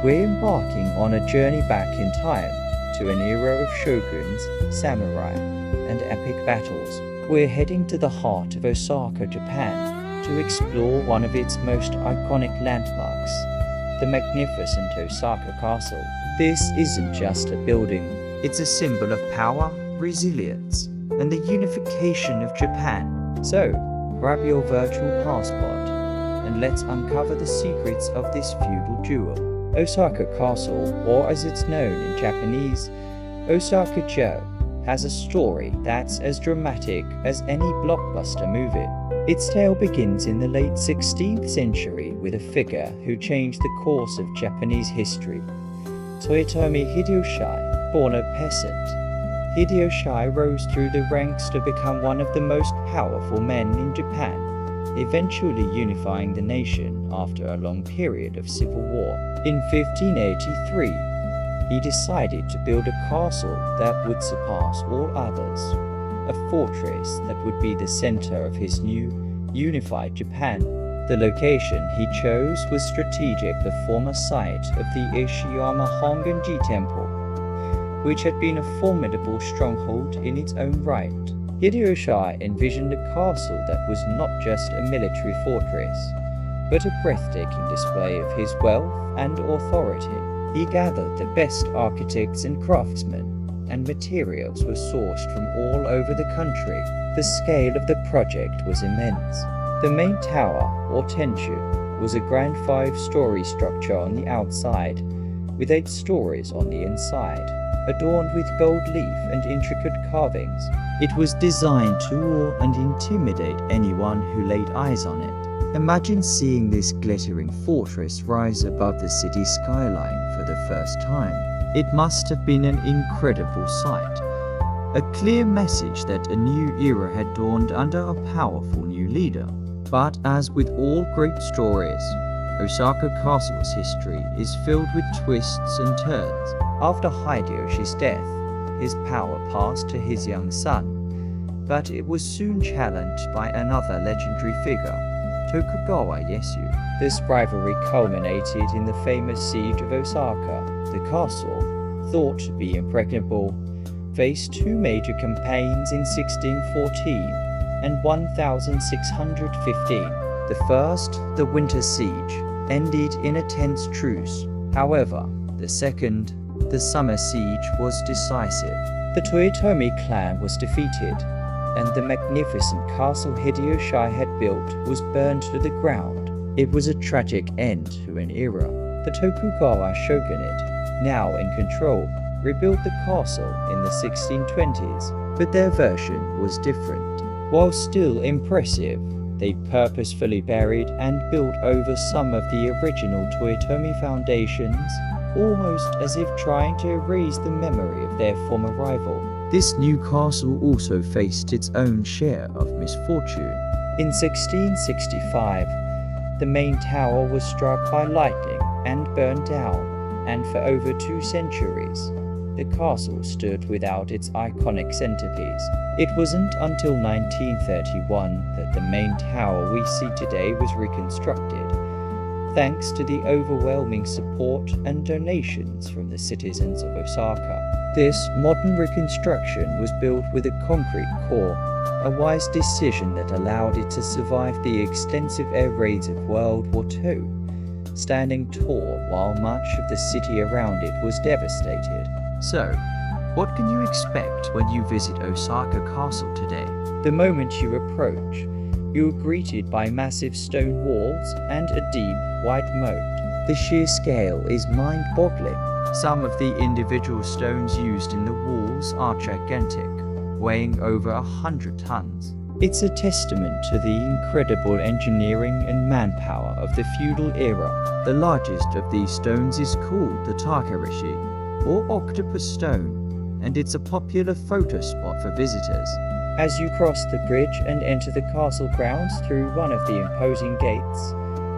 We're embarking on a journey back in time to an era of shoguns, samurai, and epic battles. We're heading to the heart of Osaka, Japan, to explore one of its most iconic landmarks, the magnificent Osaka Castle. This isn't just a building, it's a symbol of power, resilience, and the unification of Japan. So, grab your virtual passport, and let's uncover the secrets of this feudal jewel. Osaka Castle, or as it's known in Japanese, Osaka-jo, has a story that's as dramatic as any blockbuster movie. Its tale begins in the late 16th century with a figure who changed the course of Japanese history. Toyotomi Hideyoshi, born a peasant, Hideyoshi rose through the ranks to become one of the most powerful men in Japan, eventually unifying the nation after a long period of civil war. In 1583, he decided to build a castle that would surpass all others, a fortress that would be the center of his new, unified Japan. The location he chose was strategic, the former site of the Ishiyama Honganji Temple, which had been a formidable stronghold in its own right. Hideyoshi envisioned a castle that was not just a military fortress, but a breathtaking display of his wealth and authority. He gathered the best architects and craftsmen, and materials were sourced from all over the country. The scale of the project was immense. The main tower, or Tenshu, was a grand 5-story structure on the outside, with 8 stories on the inside, adorned with gold leaf and intricate carvings. It was designed to awe and intimidate anyone who laid eyes on it. Imagine seeing this glittering fortress rise above the city skyline for the first time. It must have been an incredible sight, a clear message that a new era had dawned under a powerful new leader. But as with all great stories, Osaka Castle's history is filled with twists and turns. After Hideyoshi's death, his power passed to his young son, but it was soon challenged by another legendary figure, Tokugawa Ieyasu. This rivalry culminated in the famous siege of Osaka. The castle, thought to be impregnable, faced 2 major campaigns in 1614 and 1615. The first, the Winter Siege, ended in a tense truce. However, the second, the Summer Siege, was decisive. The Toyotomi clan was defeated, and the magnificent castle Hideyoshi had built was burned to the ground. It was a tragic end to an era. The Tokugawa shogunate, now in control, rebuilt the castle in the 1620s, but their version was different. While still impressive, they purposefully buried and built over some of the original Toyotomi foundations, almost as if trying to erase the memory of their former rival. This new castle also faced its own share of misfortune. In 1665, the main tower was struck by lightning and burned down, and for over 2 centuries, the castle stood without its iconic centerpiece. It wasn't until 1931 that the main tower we see today was reconstructed, thanks to the overwhelming support and donations from the citizens of Osaka. This modern reconstruction was built with a concrete core, a wise decision that allowed it to survive the extensive air raids of World War II, standing tall while much of the city around it was devastated. So, what can you expect when you visit Osaka Castle today? The moment you approach, you are greeted by massive stone walls and a deep, wide moat. The sheer scale is mind-boggling. Some of the individual stones used in the walls are gigantic, weighing over 100 tons. It's a testament to the incredible engineering and manpower of the feudal era. The largest of these stones is called the Takarishi, or octopus stone, and it's a popular photo spot for visitors. As you cross the bridge and enter the castle grounds through one of the imposing gates,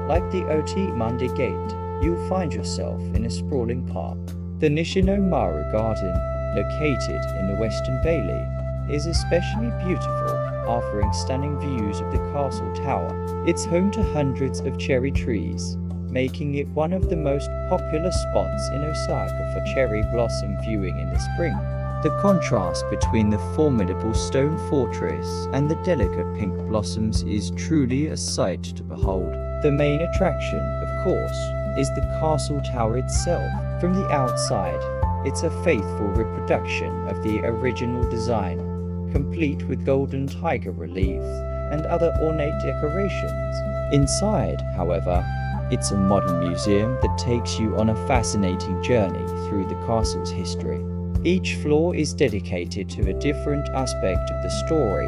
like the Oti-Mande Gate, you'll find yourself in a sprawling park. The Nishinomaru Garden, located in the Western Bailey, is especially beautiful, offering stunning views of the castle tower. It's home to hundreds of cherry trees, making it one of the most popular spots in Osaka for cherry blossom viewing in the spring. The contrast between the formidable stone fortress and the delicate pink blossoms is truly a sight to behold. The main attraction, of course, is the castle tower itself. From the outside, it's a faithful reproduction of the original design, complete with golden tiger reliefs and other ornate decorations. Inside, however, it's a modern museum that takes you on a fascinating journey through the castle's history. Each floor is dedicated to a different aspect of the story,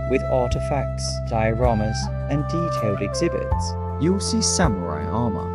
with artifacts, dioramas, and detailed exhibits. You'll see samurai armor,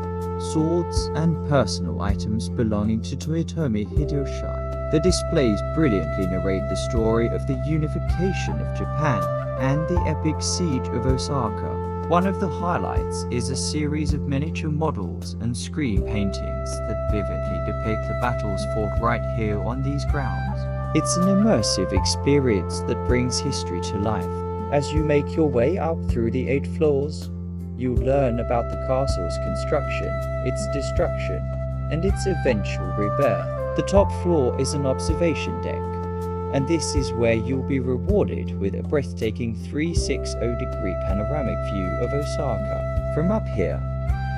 swords, and personal items belonging to Toyotomi Hideyoshi. The displays brilliantly narrate the story of the unification of Japan and the epic siege of Osaka. One of the highlights is a series of miniature models and screen paintings that vividly depict the battles fought right here on these grounds. It's an immersive experience that brings history to life. As you make your way up through the 8 floors, you learn about the castle's construction, its destruction, and its eventual rebirth. The top floor is an observation deck, and this is where you'll be rewarded with a breathtaking 360-degree panoramic view of Osaka. From up here,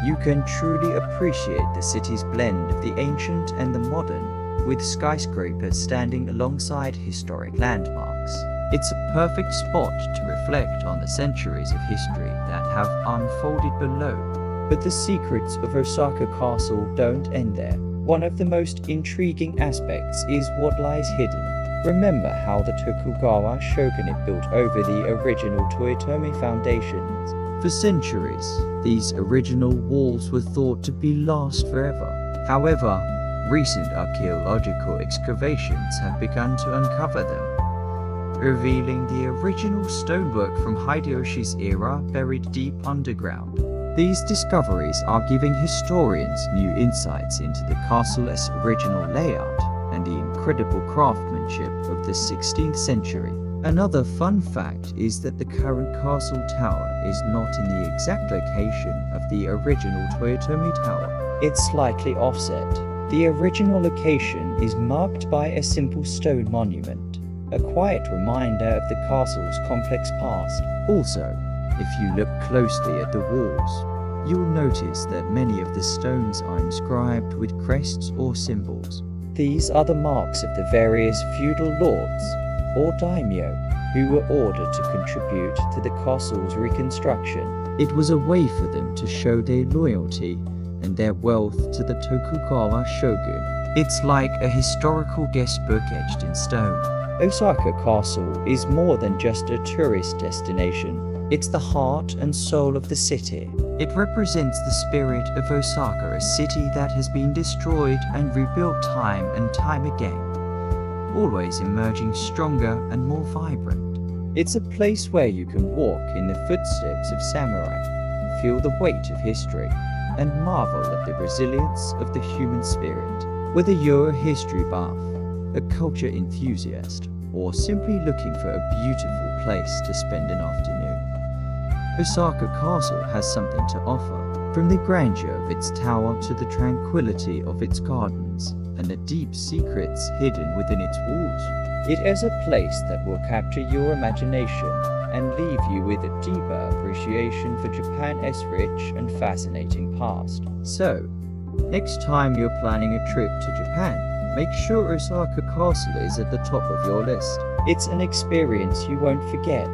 you can truly appreciate the city's blend of the ancient and the modern, with skyscrapers standing alongside historic landmarks. It's a perfect spot to reflect on the centuries of history that have unfolded below. But the secrets of Osaka Castle don't end there. One of the most intriguing aspects is what lies hidden. Remember how the Tokugawa shogunate built over the original Toyotomi foundations? For centuries, these original walls were thought to be last forever. However, recent archaeological excavations have begun to uncover them, revealing the original stonework from Hideyoshi's era buried deep underground. These discoveries are giving historians new insights into the castle's original layout and the incredible craftsmanship of the 16th century. Another fun fact is that the current castle tower is not in the exact location of the original Toyotomi Tower. It's slightly offset. The original location is marked by a simple stone monument, a quiet reminder of the castle's complex past. Also, if you look closely at the walls, you'll notice that many of the stones are inscribed with crests or symbols. These are the marks of the various feudal lords, or daimyo, who were ordered to contribute to the castle's reconstruction. It was a way for them to show their loyalty and their wealth to the Tokugawa shogun. It's like a historical guestbook etched in stone. Osaka Castle is more than just a tourist destination. It's the heart and soul of the city. It represents the spirit of Osaka, a city that has been destroyed and rebuilt time and time again, always emerging stronger and more vibrant. It's a place where you can walk in the footsteps of samurai, feel the weight of history, and marvel at the resilience of the human spirit. Whether you're a history buff, a culture enthusiast, or simply looking for a beautiful place to spend an afternoon, Osaka Castle has something to offer. From the grandeur of its tower to the tranquility of its gardens and the deep secrets hidden within its walls, it is a place that will capture your imagination and leave you with a deeper appreciation for Japan's rich and fascinating past. So, next time you're planning a trip to Japan, make sure Osaka Castle is at the top of your list. It's an experience you won't forget.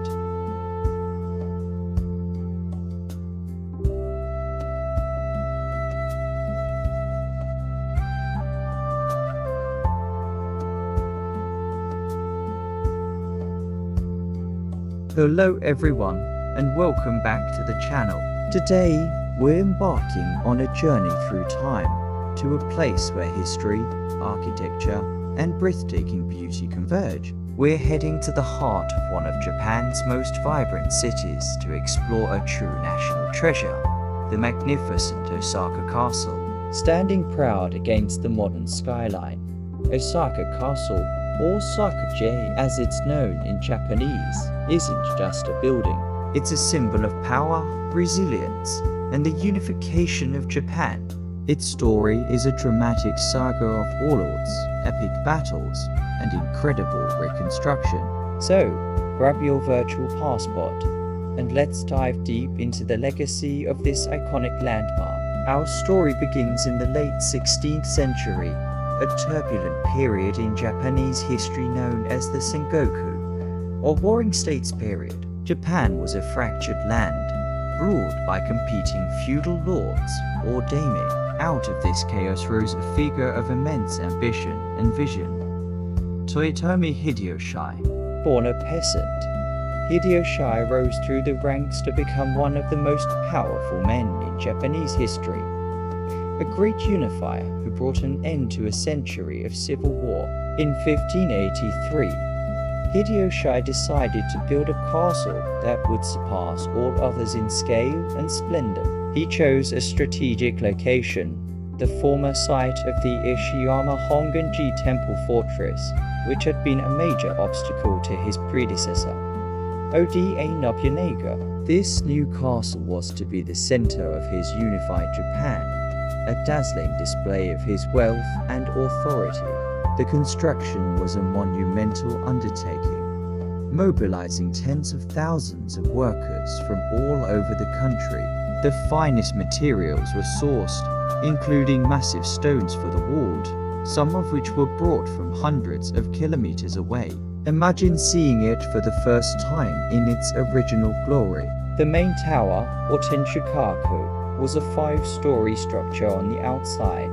Hello everyone, and welcome back to the channel. Today, we're embarking on a journey through time to a place where history, architecture, and breathtaking beauty converge. We're heading to the heart of one of Japan's most vibrant cities to explore a true national treasure, the magnificent Osaka Castle. Standing proud against the modern skyline, Osaka Castle, or Sakaje as it's known in Japanese, isn't just a building. It's a symbol of power, resilience, and the unification of Japan. Its story is a dramatic saga of warlords, epic battles, and incredible reconstruction. So, grab your virtual passport, and let's dive deep into the legacy of this iconic landmark. Our story begins in the late 16th century, a turbulent period in Japanese history known as the Sengoku, or Warring States period. Japan was a fractured land, ruled by competing feudal lords, or daimyo. Out of this chaos rose a figure of immense ambition and vision. Toyotomi Hideyoshi. Born a peasant, Hideyoshi rose through the ranks to become one of the most powerful men in Japanese history. A great unifier who brought an end to a century of civil war. In 1583, Hideyoshi decided to build a castle that would surpass all others in scale and splendor. He chose a strategic location, the former site of the Ishiyama Honganji Temple Fortress, which had been a major obstacle to his predecessor, Oda Nobunaga. This new castle was to be the center of his unified Japan, a dazzling display of his wealth and authority. The construction was a monumental undertaking, mobilizing tens of thousands of workers from all over the country. The finest materials were sourced, including massive stones for the wall, some of which were brought from hundreds of kilometers away. Imagine seeing it for the first time in its original glory. The main tower, or Tenshukaku, was a 5-story structure on the outside,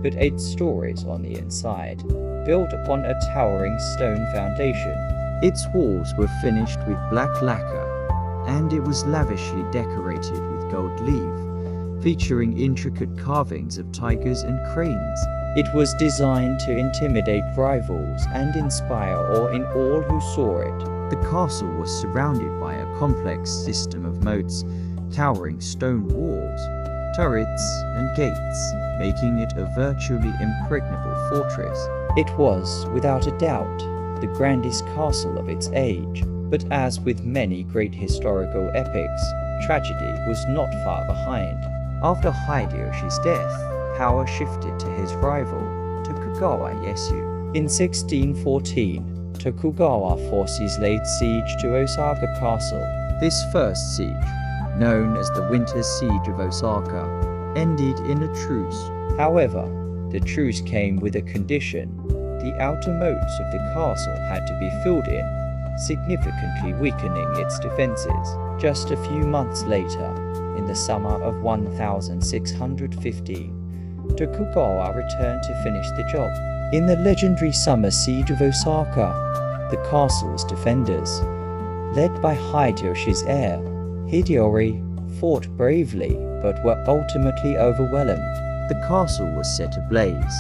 but 8 stories on the inside, built upon a towering stone foundation. Its walls were finished with black lacquer, and it was lavishly decorated with gold leaf, featuring intricate carvings of tigers and cranes. It was designed to intimidate rivals and inspire awe in all who saw it. The castle was surrounded by a complex system of moats, towering stone walls, turrets, and gates, making it a virtually impregnable fortress. It was, without a doubt, the grandest castle of its age, but as with many great historical epics, tragedy was not far behind. After Hideyoshi's death, power shifted to his rival, Tokugawa Ieyasu. In 1614, Tokugawa forces laid siege to Osaka Castle. This first siege, known as the Winter Siege of Osaka, ended in a truce. However, the truce came with a condition. The outer moats of the castle had to be filled in, significantly weakening its defenses. Just a few months later, in the summer of 1615, Tokugawa returned to finish the job. In the legendary Summer Siege of Osaka, the castle's defenders, led by Hideyoshi's heir, Hideyori, fought bravely but were ultimately overwhelmed. The castle was set ablaze,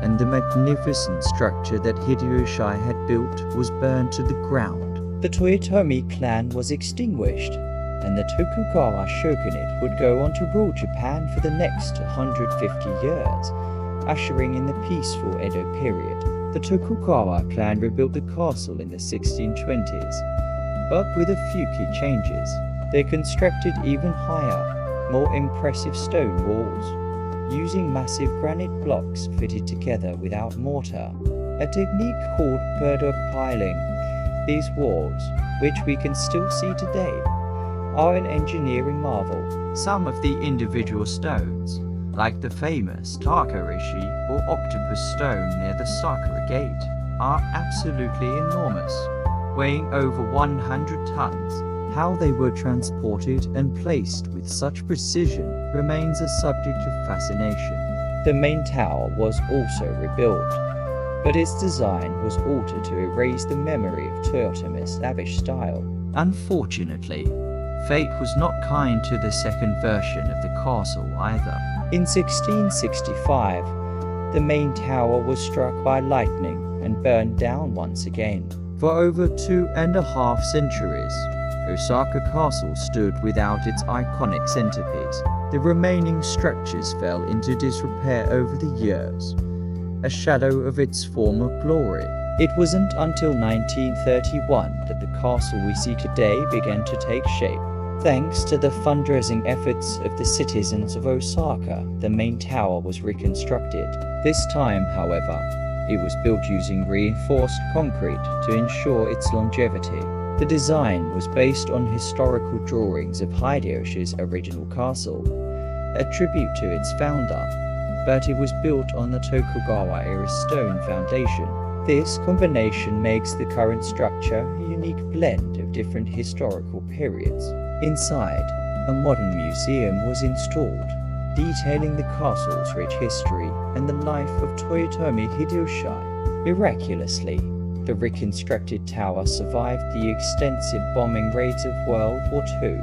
and the magnificent structure that Hideyoshi had built was burned to the ground. The Toyotomi clan was extinguished, and the Tokugawa shogunate would go on to rule Japan for the next 150 years, ushering in the peaceful Edo period. The Tokugawa clan rebuilt the castle in the 1620s, but with a few key changes. They constructed even higher, more impressive stone walls, using massive granite blocks fitted together without mortar, a technique called burdock piling. These walls, which we can still see today, are an engineering marvel. Some of the individual stones, like the famous Takarishi or octopus stone near the Sakura Gate, are absolutely enormous, weighing over 100 tons. How they were transported and placed with such precision remains a subject of fascination. The main tower was also rebuilt, but its design was altered to erase the memory of Toyotomi's lavish style. Unfortunately, fate was not kind to the second version of the castle either. In 1665, the main tower was struck by lightning and burned down once again. For over 2.5 centuries, Osaka Castle stood without its iconic centerpiece. The remaining structures fell into disrepair over the years, a shadow of its former glory. It wasn't until 1931 that the castle we see today began to take shape. Thanks to the fundraising efforts of the citizens of Osaka, the main tower was reconstructed. This time, however, it was built using reinforced concrete to ensure its longevity. The design was based on historical drawings of Hideyoshi's original castle, a tribute to its founder, but it was built on the Tokugawa-era stone foundation. This combination makes the current structure a unique blend of different historical periods. Inside, a modern museum was installed, detailing the castle's rich history and the life of Toyotomi Hideyoshi. Miraculously, the reconstructed tower survived the extensive bombing raids of World War II,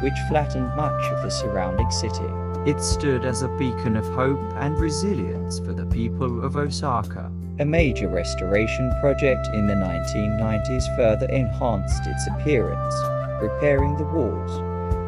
which flattened much of the surrounding city. It stood as a beacon of hope and resilience for the people of Osaka. A major restoration project in the 1990s further enhanced its appearance, repairing the walls,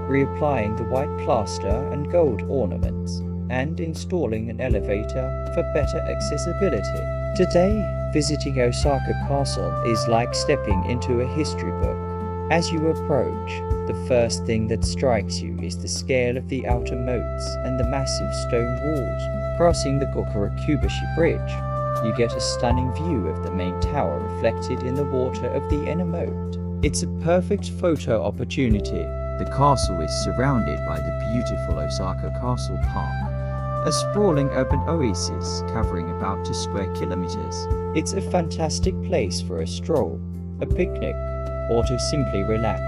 reapplying the white plaster and gold ornaments, and installing an elevator for better accessibility. Today, visiting Osaka Castle is like stepping into a history book. As you approach, the first thing that strikes you is the scale of the outer moats and the massive stone walls. Crossing the Gokurakubashi Bridge, you get a stunning view of the main tower reflected in the water of the inner moat. It's a perfect photo opportunity. The castle is surrounded by the beautiful Osaka Castle Park, a sprawling urban oasis covering about 2 square kilometers. It's a fantastic place for a stroll, a picnic, or to simply relax.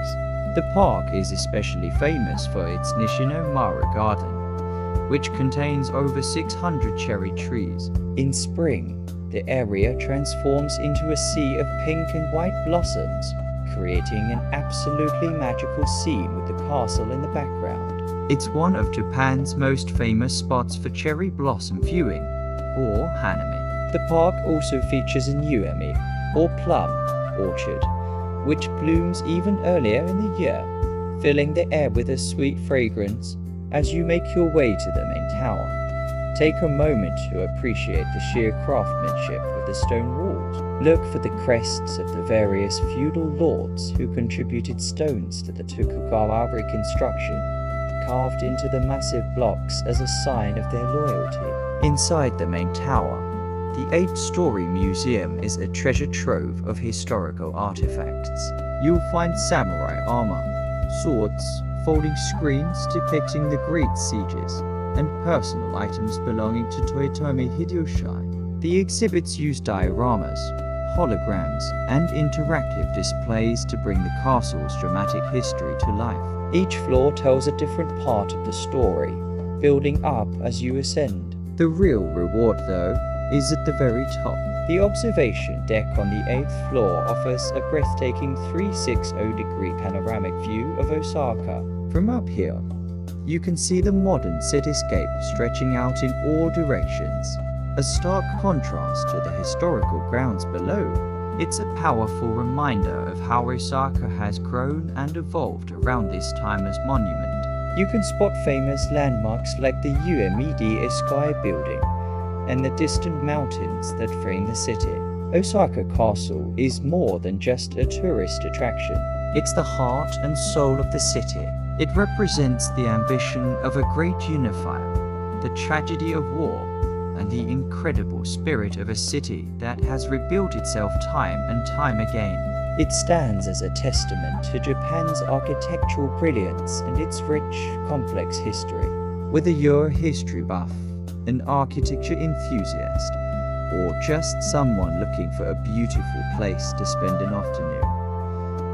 The park is especially famous for its Nishinomara Garden, which contains over 600 cherry trees. In spring, the area transforms into a sea of pink and white blossoms, creating an absolutely magical scene with the castle in the background. It's one of Japan's most famous spots for cherry blossom viewing, or hanami. The park also features a nuemi, or plum, orchard, which blooms even earlier in the year, filling the air with a sweet fragrance. As you make your way to the main tower, take a moment to appreciate the sheer craftsmanship of the stone walls. Look for the crests of the various feudal lords who contributed stones to the Tokugawa reconstruction, carved into the massive blocks as a sign of their loyalty. Inside the main tower, the 8-story museum is a treasure trove of historical artifacts. You'll find samurai armor, swords, folding screens depicting the great sieges, and personal items belonging to Toyotomi Hideyoshi. The exhibits use dioramas, holograms, and interactive displays to bring the castle's dramatic history to life. Each floor tells a different part of the story, building up as you ascend. The real reward, though, is at the very top. The observation deck on the 8th floor offers a breathtaking 360-degree panoramic view of Osaka. From up here, you can see the modern cityscape stretching out in all directions, a stark contrast to the historical grounds below. It's a powerful reminder of how Osaka has grown and evolved around this timeless monument. You can spot famous landmarks like the UMED Sky Building and the distant mountains that frame the city. Osaka Castle is more than just a tourist attraction. It's the heart and soul of the city. It represents the ambition of a great unifier, the tragedy of war, and the incredible spirit of a city that has rebuilt itself time and time again. It stands as a testament to Japan's architectural brilliance and its rich, complex history. Whether you're a history buff, an architecture enthusiast, or just someone looking for a beautiful place to spend an afternoon,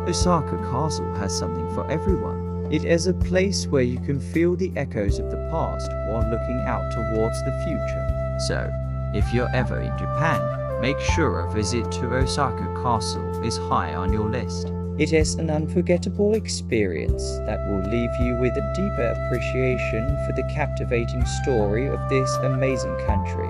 Osaka Castle has something for everyone. It is a place where you can feel the echoes of the past while looking out towards the future. So, if you're ever in Japan, make sure a visit to Osaka Castle is high on your list. It is an unforgettable experience that will leave you with a deeper appreciation for the captivating story of this amazing country.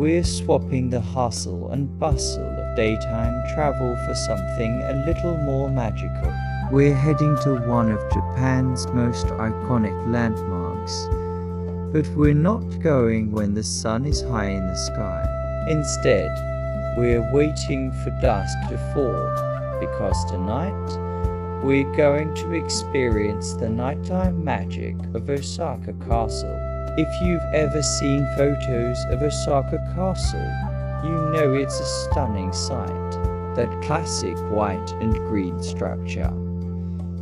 We're swapping the hustle and bustle of daytime travel for something a little more magical. We're heading to one of Japan's most iconic landmarks, but we're not going when the sun is high in the sky. Instead, we're waiting for dusk to fall, because tonight, we're going to experience the nighttime magic of Osaka Castle. If you've ever seen photos of Osaka Castle, you know it's a stunning sight. That classic white and green structure,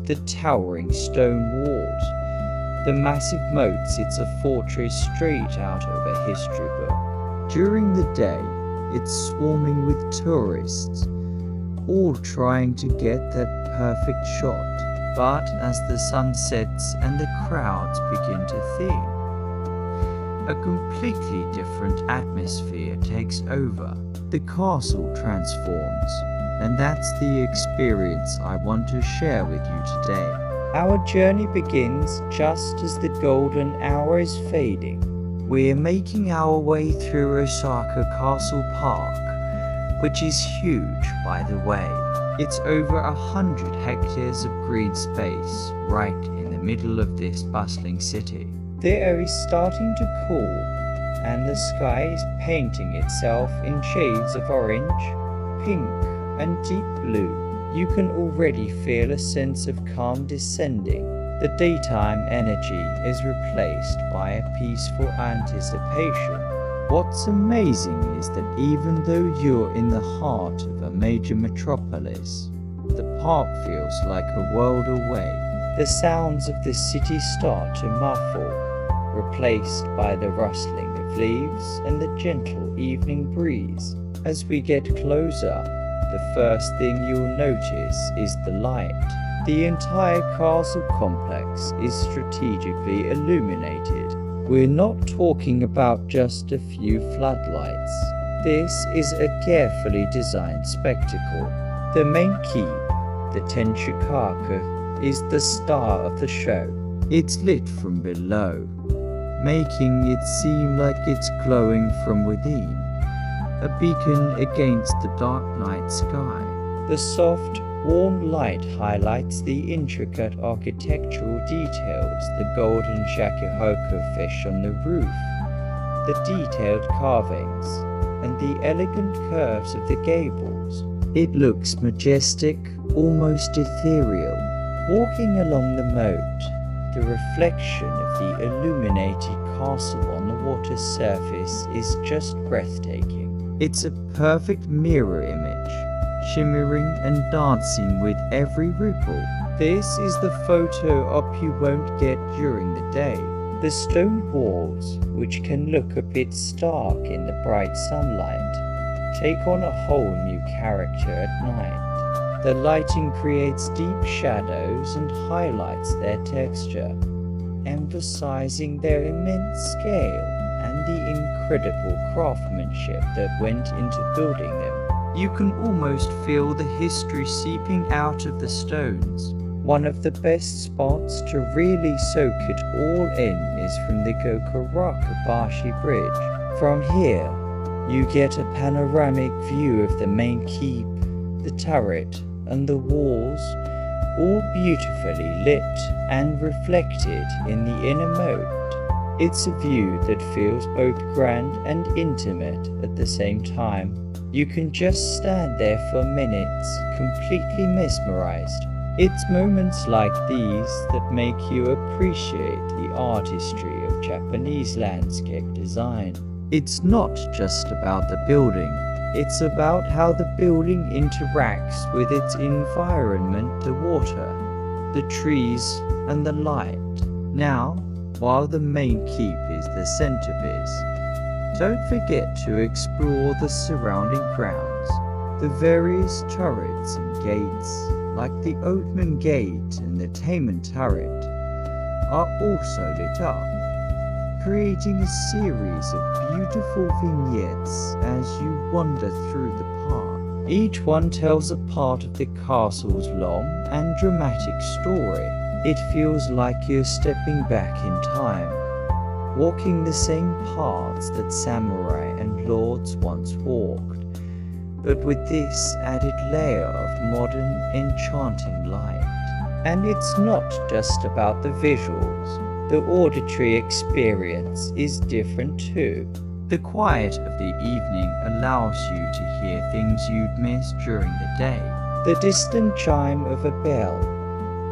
the towering stone walls, the massive moats. It's a fortress straight out of a history book. During the day, it's swarming with tourists, all trying to get that perfect shot. But as the sun sets and the crowds begin to thin, a completely different atmosphere takes over. The castle transforms, and that's the experience I want to share with you today. Our journey begins just as the golden hour is fading. We're making our way through Osaka Castle Park, which is huge, by the way. It's over 100 hectares of green space right in the middle of this bustling city. The air is starting to cool, and the sky is painting itself in shades of orange, pink, and deep blue. You can already feel a sense of calm descending. The daytime energy is replaced by a peaceful anticipation. What's amazing is that even though you're in the heart of a major metropolis, the park feels like a world away. The sounds of the city start to muffle, replaced by the rustling of leaves and the gentle evening breeze. As we get closer, the first thing you'll notice is the light. The entire castle complex is strategically illuminated. We're not talking about just a few floodlights. This is a carefully designed spectacle. The main keep, the Tenshikaku, is the star of the show. It's lit from below, making it seem like it's glowing from within, a beacon against the dark night sky. The soft, warm light highlights the intricate architectural details, the golden shakuhoku fish on the roof, the detailed carvings, and the elegant curves of the gables. It looks majestic, almost ethereal. Walking along the moat, the reflection of the illuminated castle on the water's surface is just breathtaking. It's a perfect mirror image, shimmering and dancing with every ripple. This is the photo op you won't get during the day. The stone walls, which can look a bit stark in the bright sunlight, take on a whole new character at night. The lighting creates deep shadows and highlights their texture, emphasizing their immense scale and the incredible craftsmanship that went into building them. You can almost feel the history seeping out of the stones. One of the best spots to really soak it all in is from the Gokurakabashi Bridge. From here, you get a panoramic view of the main keep, the turret, and the walls, all beautifully lit and reflected in the inner moat. It's a view that feels both grand and intimate at the same time. You can just stand there for minutes, completely mesmerized. It's moments like these that make you appreciate the artistry of Japanese landscape design. It's not just about the building. It's about how the building interacts with its environment, the water, the trees, and the light. Now, while the main keep is the centerpiece, don't forget to explore the surrounding grounds. The various turrets and gates, like the Oatman Gate and the Taman Turret, are also lit up, creating a series of beautiful vignettes as you wander through the park. Each one tells a part of the castle's long and dramatic story. It feels like you're stepping back in time, walking the same paths that samurai and lords once walked, but with this added layer of modern, enchanting light. And it's not just about the visuals. The auditory experience is different too. The quiet of the evening allows you to hear things you'd miss during the day. The distant chime of a bell,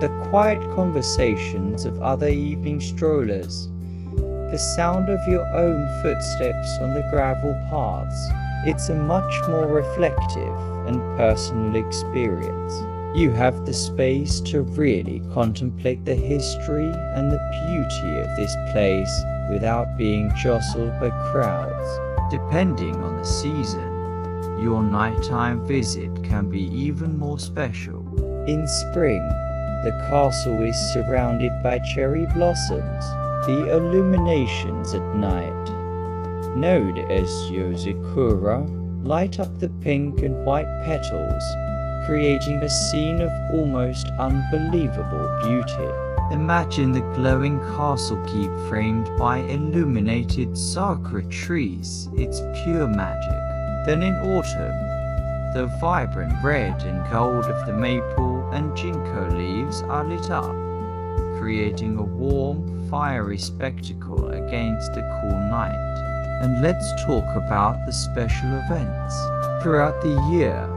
the quiet conversations of other evening strollers, the sound of your own footsteps on the gravel paths. It's a much more reflective and personal experience. You have the space to really contemplate the history and the beauty of this place without being jostled by crowds. Depending on the season, your nighttime visit can be even more special. In spring, the castle is surrounded by cherry blossoms. The illuminations at night, known as yozakura, light up the pink and white petals, creating a scene of almost unbelievable beauty. Imagine the glowing castle keep framed by illuminated sakura trees. It's pure magic. Then in autumn, the vibrant red and gold of the maple and ginkgo leaves are lit up, creating a warm, fiery spectacle against the cool night. And let's talk about the special events. Throughout the year,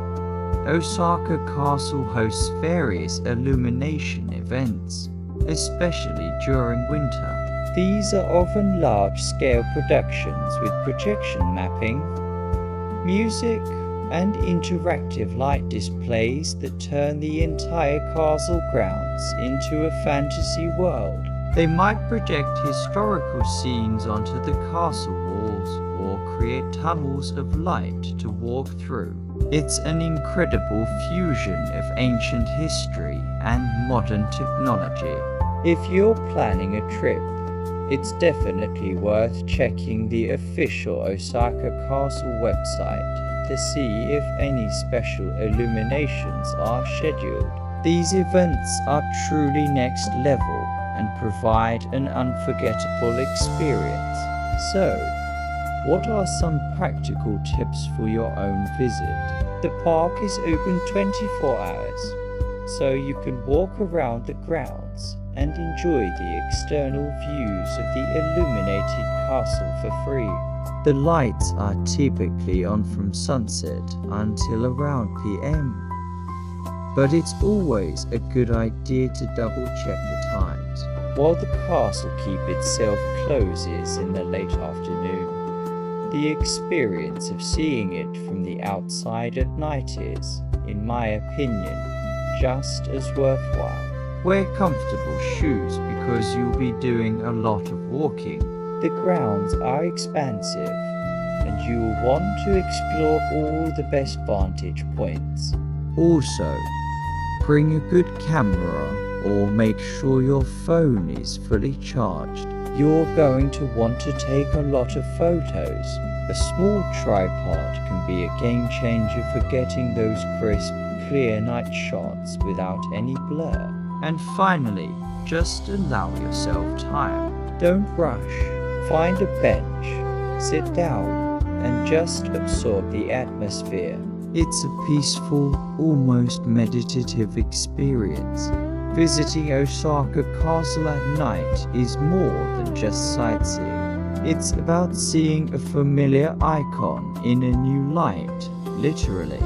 Osaka Castle hosts various illumination events, especially during winter. These are often large-scale productions with projection mapping, music, and interactive light displays that turn the entire castle grounds into a fantasy world. They might project historical scenes onto the castle walls or create tunnels of light to walk through. It's an incredible fusion of ancient history and modern technology. If you're planning a trip, it's definitely worth checking the official Osaka Castle website to see if any special illuminations are scheduled. These events are truly next level and provide an unforgettable experience. So, what are some practical tips for your own visit? The park is open 24 hours, so you can walk around the grounds and enjoy the external views of the illuminated castle for free. The lights are typically on from sunset until around PM, but it's always a good idea to double check the times. While the castle keep itself closes in the late afternoon, the experience of seeing it from the outside at night is, in my opinion, just as worthwhile. Wear comfortable shoes because you'll be doing a lot of walking. The grounds are expansive, and you will want to explore all the best vantage points. Also, bring a good camera or make sure your phone is fully charged. You're going to want to take a lot of photos. A small tripod can be a game changer for getting those crisp, clear night shots without any blur. And finally, just allow yourself time. Don't rush. Find a bench, sit down, and just absorb the atmosphere. It's a peaceful, almost meditative experience. Visiting Osaka Castle at night is more than just sightseeing. It's about seeing a familiar icon in a new light, literally.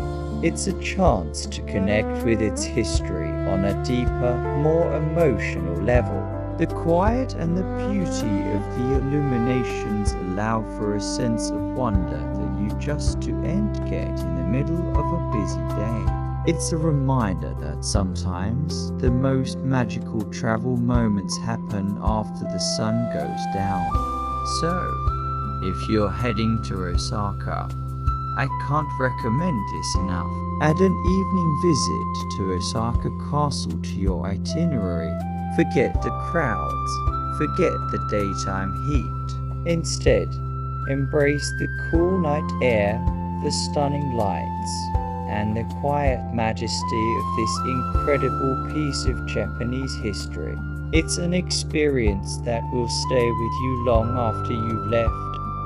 It's a chance to connect with its history on a deeper, more emotional level. The quiet and the beauty of the illuminations allow for a sense of wonder that you just don't get in the middle of a busy day. It's a reminder that sometimes the most magical travel moments happen after the sun goes down. So, if you're heading to Osaka, I can't recommend this enough. Add an evening visit to Osaka Castle to your itinerary. Forget the crowds, forget the daytime heat. Instead, embrace the cool night air, the stunning lights, and the quiet majesty of this incredible piece of Japanese history. It's an experience that will stay with you long after you've left.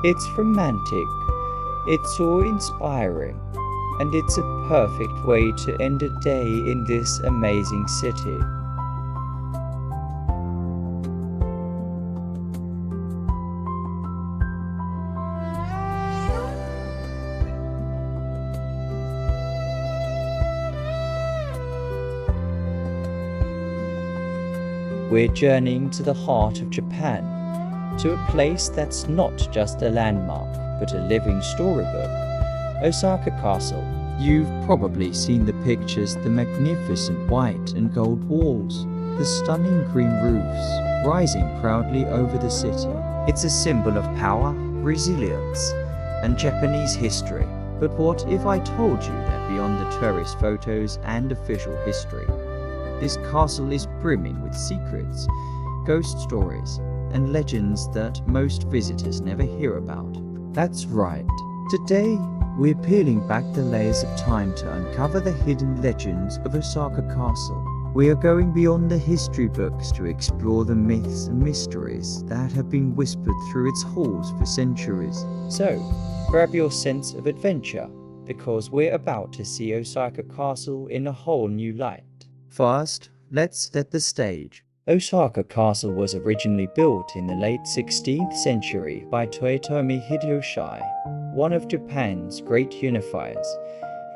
It's romantic, it's awe-inspiring, and it's a perfect way to end a day in this amazing city. We're journeying to the heart of Japan, to a place that's not just a landmark, but a living storybook. Osaka Castle. You've probably seen the pictures, the magnificent white and gold walls, the stunning green roofs, rising proudly over the city. It's a symbol of power, resilience, and Japanese history. But what if I told you that beyond the tourist photos and official history, this castle is brimming with secrets, ghost stories, and legends that most visitors never hear about? That's right. Today, we're peeling back the layers of time to uncover the hidden legends of Osaka Castle. We are going beyond the history books to explore the myths and mysteries that have been whispered through its halls for centuries. So, grab your sense of adventure, because we're about to see Osaka Castle in a whole new light. First, let's set the stage. Osaka Castle was originally built in the late 16th century by Toyotomi Hideyoshi, one of Japan's great unifiers.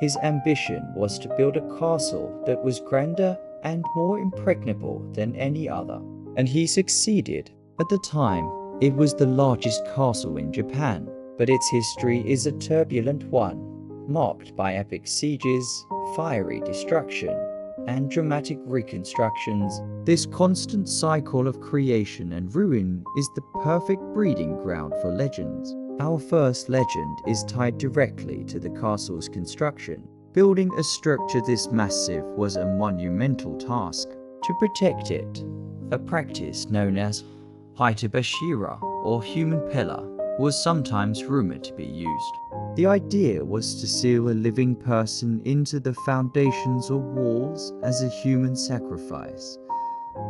His ambition was to build a castle that was grander and more impregnable than any other. And he succeeded. At the time, it was the largest castle in Japan, but its history is a turbulent one, marked by epic sieges, fiery destruction, and dramatic reconstructions. This constant cycle of creation and ruin is the perfect breeding ground for legends. Our first legend is tied directly to the castle's construction. Building a structure this massive was a monumental task. To protect it, a practice known as Hitebashira, or human pillar, was sometimes rumored to be used. The idea was to seal a living person into the foundations or walls as a human sacrifice,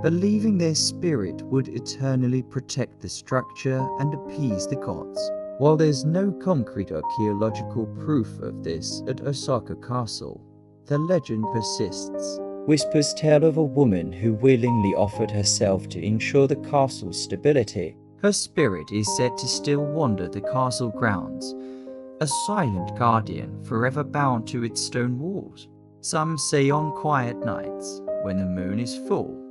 believing their spirit would eternally protect the structure and appease the gods. While there's no concrete archaeological proof of this at Osaka Castle, the legend persists. Whispers tell of a woman who willingly offered herself to ensure the castle's stability. Her spirit is said to still wander the castle grounds, a silent guardian forever bound to its stone walls. Some say on quiet nights, when the moon is full,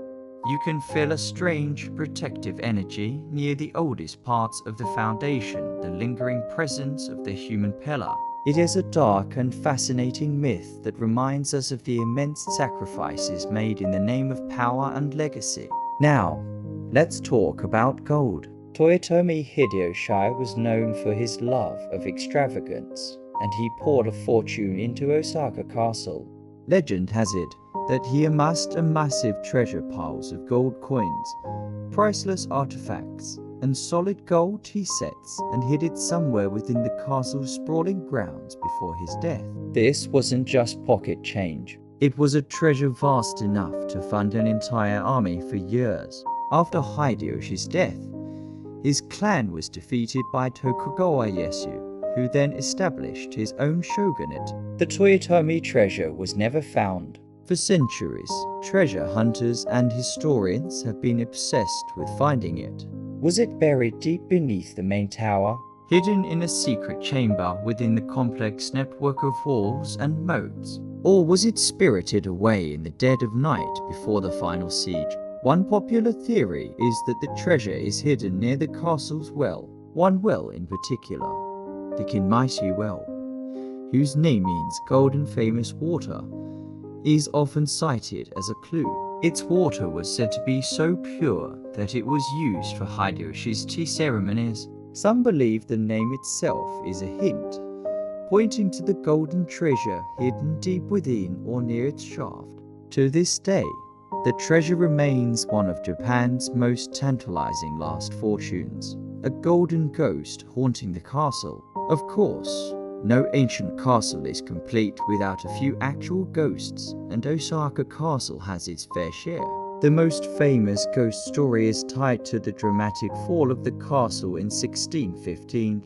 you can feel a strange protective energy near the oldest parts of the foundation, the lingering presence of the human pillar. It is a dark and fascinating myth that reminds us of the immense sacrifices made in the name of power and legacy. Now, let's talk about gold. Toyotomi Hideyoshi was known for his love of extravagance, and he poured a fortune into Osaka Castle. Legend has it that he amassed a massive treasure piles of gold coins, priceless artifacts, and solid gold tea sets, and hid it somewhere within the castle's sprawling grounds before his death. This wasn't just pocket change. It was a treasure vast enough to fund an entire army for years. After Hideyoshi's death, his clan was defeated by Tokugawa Ieyasu, who then established his own shogunate. The Toyotomi treasure was never found. For centuries, treasure hunters and historians have been obsessed with finding it. Was it buried deep beneath the main tower, hidden in a secret chamber within the complex network of walls and moats? Or was it spirited away in the dead of night before the final siege? One popular theory is that the treasure is hidden near the castle's well, one well in particular, the Kinmaishi Well, whose name means golden famous water, is often cited as a clue. Its water was said to be so pure that it was used for Hideyoshi's tea ceremonies. Some believe the name itself is a hint, pointing to the golden treasure hidden deep within or near its shaft. To this day, the treasure remains one of Japan's most tantalizing lost fortunes, a golden ghost haunting the castle. Of course, no ancient castle is complete without a few actual ghosts, and Osaka Castle has its fair share. The most famous ghost story is tied to the dramatic fall of the castle in 1615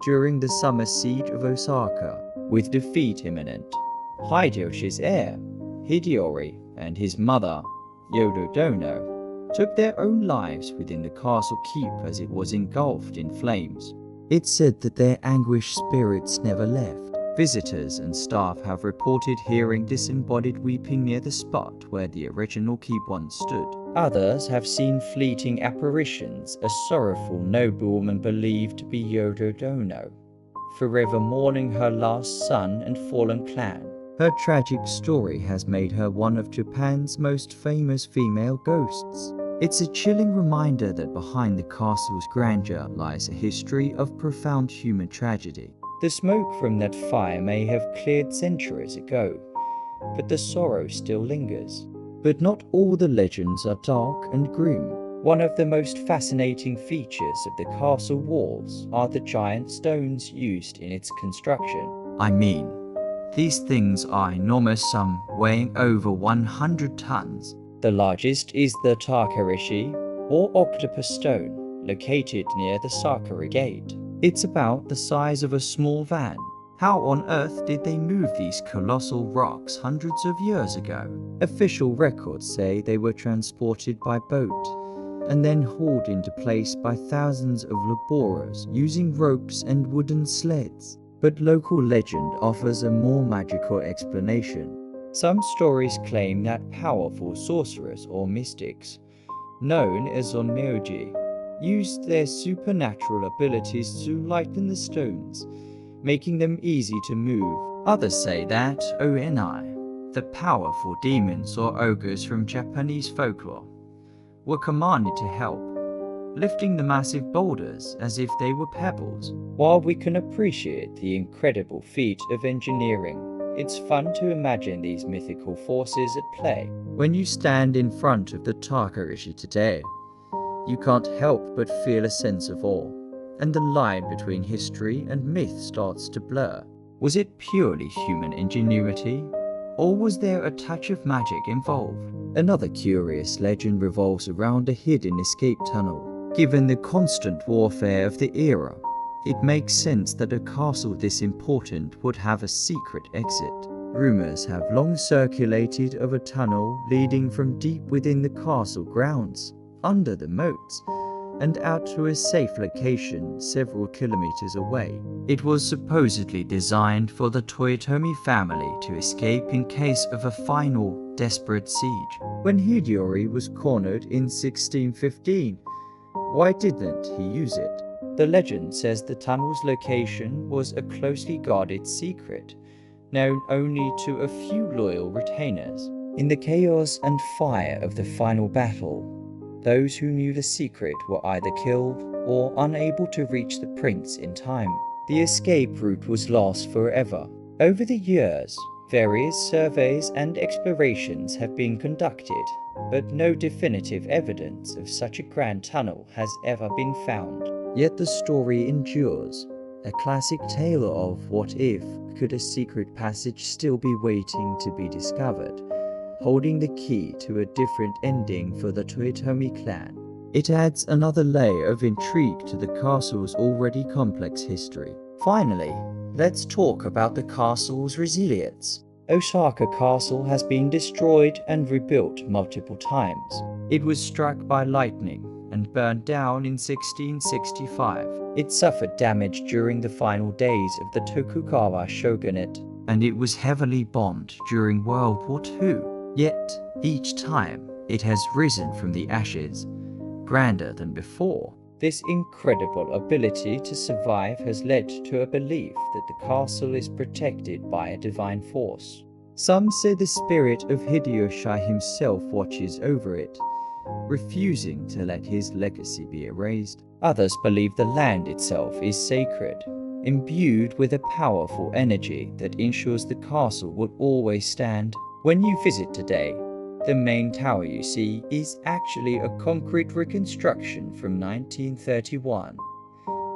during the summer siege of Osaka. With defeat imminent, Hideyoshi's heir, Hideyori, and his mother, Yododono, took their own lives within the castle keep as it was engulfed in flames. It's said that their anguished spirits never left. Visitors and staff have reported hearing disembodied weeping near the spot where the original keep once stood. Others have seen fleeting apparitions, a sorrowful noblewoman believed to be Yododono, forever mourning her lost son and fallen clan. Her tragic story has made her one of Japan's most famous female ghosts. It's a chilling reminder that behind the castle's grandeur lies a history of profound human tragedy. The smoke from that fire may have cleared centuries ago, but the sorrow still lingers. But not all the legends are dark and grim. One of the most fascinating features of the castle walls are the giant stones used in its construction. I mean, these things are enormous, some weighing over 100 tons. The largest is the Takarishi, or octopus stone, located near the Sakura Gate. It's about the size of a small van. How on earth did they move these colossal rocks hundreds of years ago? Official records say they were transported by boat and then hauled into place by thousands of laborers using ropes and wooden sleds. But local legend offers a more magical explanation. Some stories claim that powerful sorcerers or mystics, known as onmyoji, used their supernatural abilities to lighten the stones, making them easy to move. Others say that oni, the powerful demons or ogres from Japanese folklore, were commanded to help, lifting the massive boulders as if they were pebbles. While we can appreciate the incredible feat of engineering, it's fun to imagine these mythical forces at play. When you stand in front of the Takarishi today, you can't help but feel a sense of awe, and the line between history and myth starts to blur. Was it purely human ingenuity, or was there a touch of magic involved? Another curious legend revolves around a hidden escape tunnel. Given the constant warfare of the era, it makes sense that a castle this important would have a secret exit. Rumors have long circulated of a tunnel leading from deep within the castle grounds, under the moats, and out to a safe location several kilometers away. It was supposedly designed for the Toyotomi family to escape in case of a final, desperate siege. When Hideyori was cornered in 1615, why didn't he use it? The legend says the tunnel's location was a closely guarded secret, known only to a few loyal retainers. In the chaos and fire of the final battle, those who knew the secret were either killed or unable to reach the prince in time. The escape route was lost forever. Over the years, various surveys and explorations have been conducted, but no definitive evidence of such a grand tunnel has ever been found. Yet the story endures, a classic tale of what if could a secret passage still be waiting to be discovered, holding the key to a different ending for the Toyotomi clan. It adds another layer of intrigue to the castle's already complex history. Finally, let's talk about the castle's resilience. Osaka Castle has been destroyed and rebuilt multiple times. It was struck by lightning and burned down in 1665. It suffered damage during the final days of the Tokugawa shogunate, and it was heavily bombed during World War II. Yet, each time, it has risen from the ashes, grander than before. This incredible ability to survive has led to a belief that the castle is protected by a divine force. Some say the spirit of Hideyoshi himself watches over it, refusing to let his legacy be erased. Others believe the land itself is sacred, imbued with a powerful energy that ensures the castle will always stand. When you visit today, the main tower you see is actually a concrete reconstruction from 1931,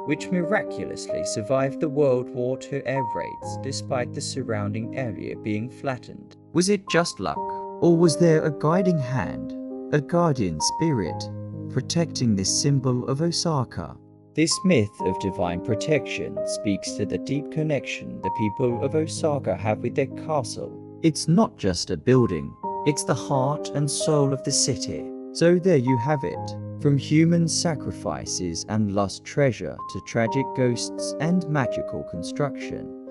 which miraculously survived the World War II air raids despite the surrounding area being flattened. Was it just luck, or was there a guiding hand, a guardian spirit, protecting this symbol of Osaka. This myth of divine protection speaks to the deep connection the people of Osaka have with their castle. It's not just a building, it's the heart and soul of the city. So there you have it. From human sacrifices and lost treasure to tragic ghosts and magical construction,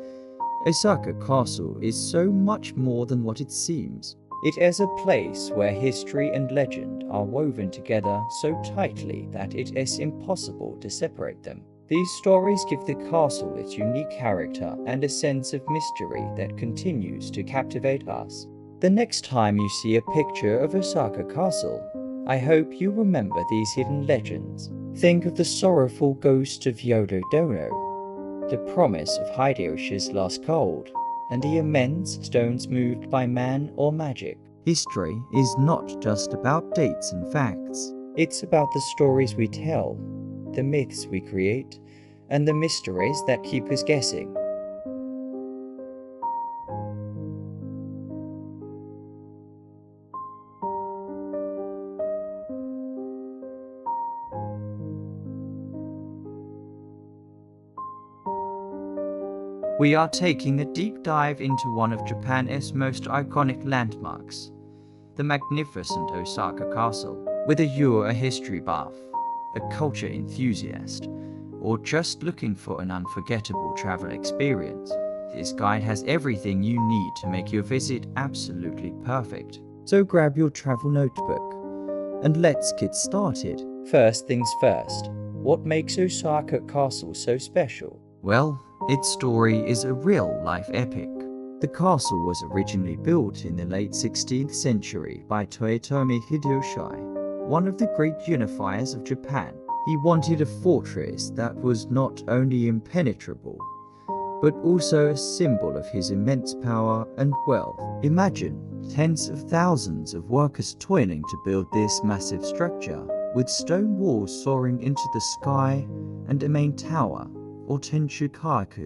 Osaka Castle is so much more than what it seems. It is a place where history and legend are woven together so tightly that it is impossible to separate them. These stories give the castle its unique character and a sense of mystery that continues to captivate us. The next time you see a picture of Osaka Castle, I hope you remember these hidden legends. Think of the sorrowful ghost of Yodo Dono, the promise of Hideyoshi's lost gold, and the immense stones moved by man or magic. History is not just about dates and facts. It's about the stories we tell, the myths we create, and the mysteries that keep us guessing. We are taking a deep dive into one of Japan's most iconic landmarks, the magnificent Osaka Castle. Whether you're a history buff, a culture enthusiast, or just looking for an unforgettable travel experience, this guide has everything you need to make your visit absolutely perfect. So grab your travel notebook and let's get started. First things first, what makes Osaka Castle so special? Well, its story is a real-life epic. The castle was originally built in the late 16th century by Toyotomi Hideyoshi, one of the great unifiers of Japan. He wanted a fortress that was not only impenetrable, but also a symbol of his immense power and wealth. Imagine tens of thousands of workers toiling to build this massive structure, with stone walls soaring into the sky and a main tower, or Tenshukaku,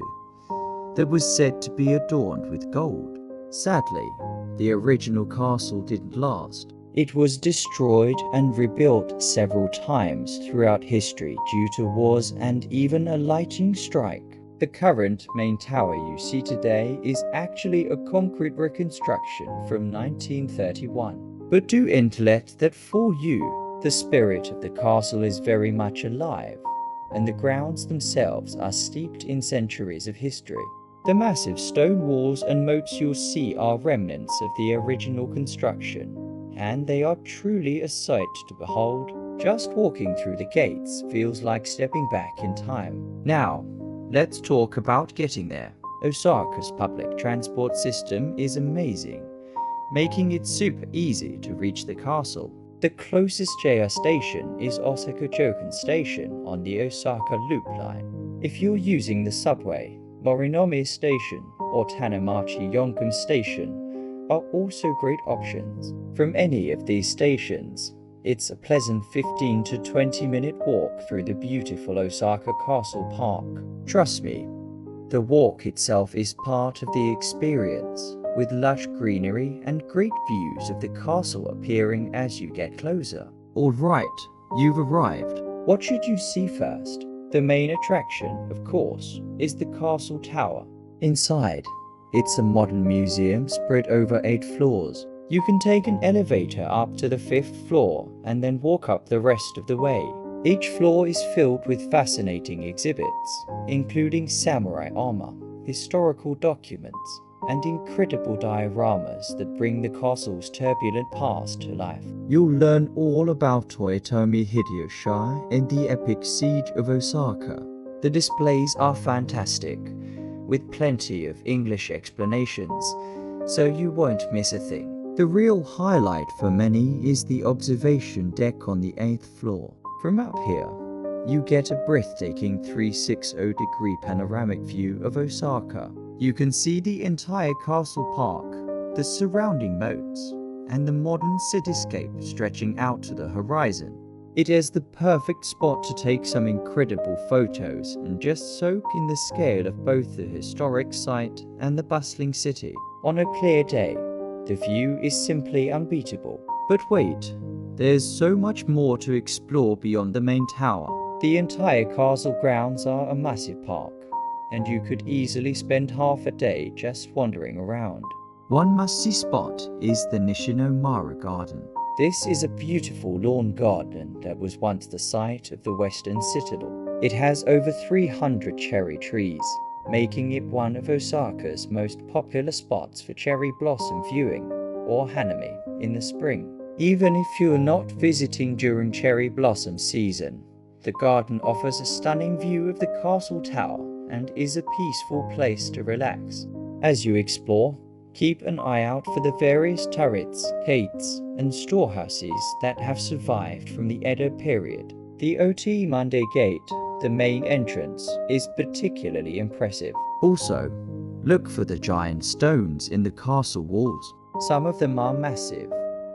that was said to be adorned with gold. Sadly, the original castle didn't last. It was destroyed and rebuilt several times throughout history due to wars and even a lightning strike. The current main tower you see today is actually a concrete reconstruction from 1931. But do intellect that for you, the spirit of the castle is very much alive, and the grounds themselves are steeped in centuries of history. The massive stone walls and moats you'll see are remnants of the original construction, and they are truly a sight to behold. Just walking through the gates feels like stepping back in time. Now, let's talk about getting there. Osaka's public transport system is amazing, making it super easy to reach the castle. The closest JR station is Osaka Joken Station on the Osaka Loop line. If you're using the subway, Morinomi Station or Tanamachi Yonkum Station are also great options. From any of these stations, it's a pleasant 15 to 20-minute walk through the beautiful Osaka Castle Park. Trust me, the walk itself is part of the experience, with lush greenery and great views of the castle appearing as you get closer. Alright, you've arrived. What should you see first? The main attraction, of course, is the castle tower. Inside, it's a modern museum spread over 8 floors. You can take an elevator up to the 5th floor and then walk up the rest of the way. Each floor is filled with fascinating exhibits, including samurai armor, historical documents, and incredible dioramas that bring the castle's turbulent past to life. You'll learn all about Toyotomi Hideyoshi and the epic siege of Osaka. The displays are fantastic, with plenty of English explanations, so you won't miss a thing. The real highlight for many is the observation deck on the 8th floor. From up here, you get a breathtaking 360-degree panoramic view of Osaka. You can see the entire castle park, the surrounding moats, and the modern cityscape stretching out to the horizon. It is the perfect spot to take some incredible photos and just soak in the scale of both the historic site and the bustling city. On a clear day, the view is simply unbeatable. But wait, There's so much more to explore beyond the main tower. The entire castle grounds are a massive park, and you could easily spend half a day just wandering around. One must-see spot is the Nishinomara Garden. This is a beautiful lawn garden that was once the site of the Western Citadel. It has over 300 cherry trees, making it one of Osaka's most popular spots for cherry blossom viewing, or hanami, in the spring. Even if you're not visiting during cherry blossom season, the garden offers a stunning view of the castle tower and is a peaceful place to relax. As you explore, keep an eye out for the various turrets, gates, and storehouses that have survived from the Edo period. The Otemande Gate, the main entrance, is particularly impressive. Also, look for the giant stones in the castle walls. Some of them are massive,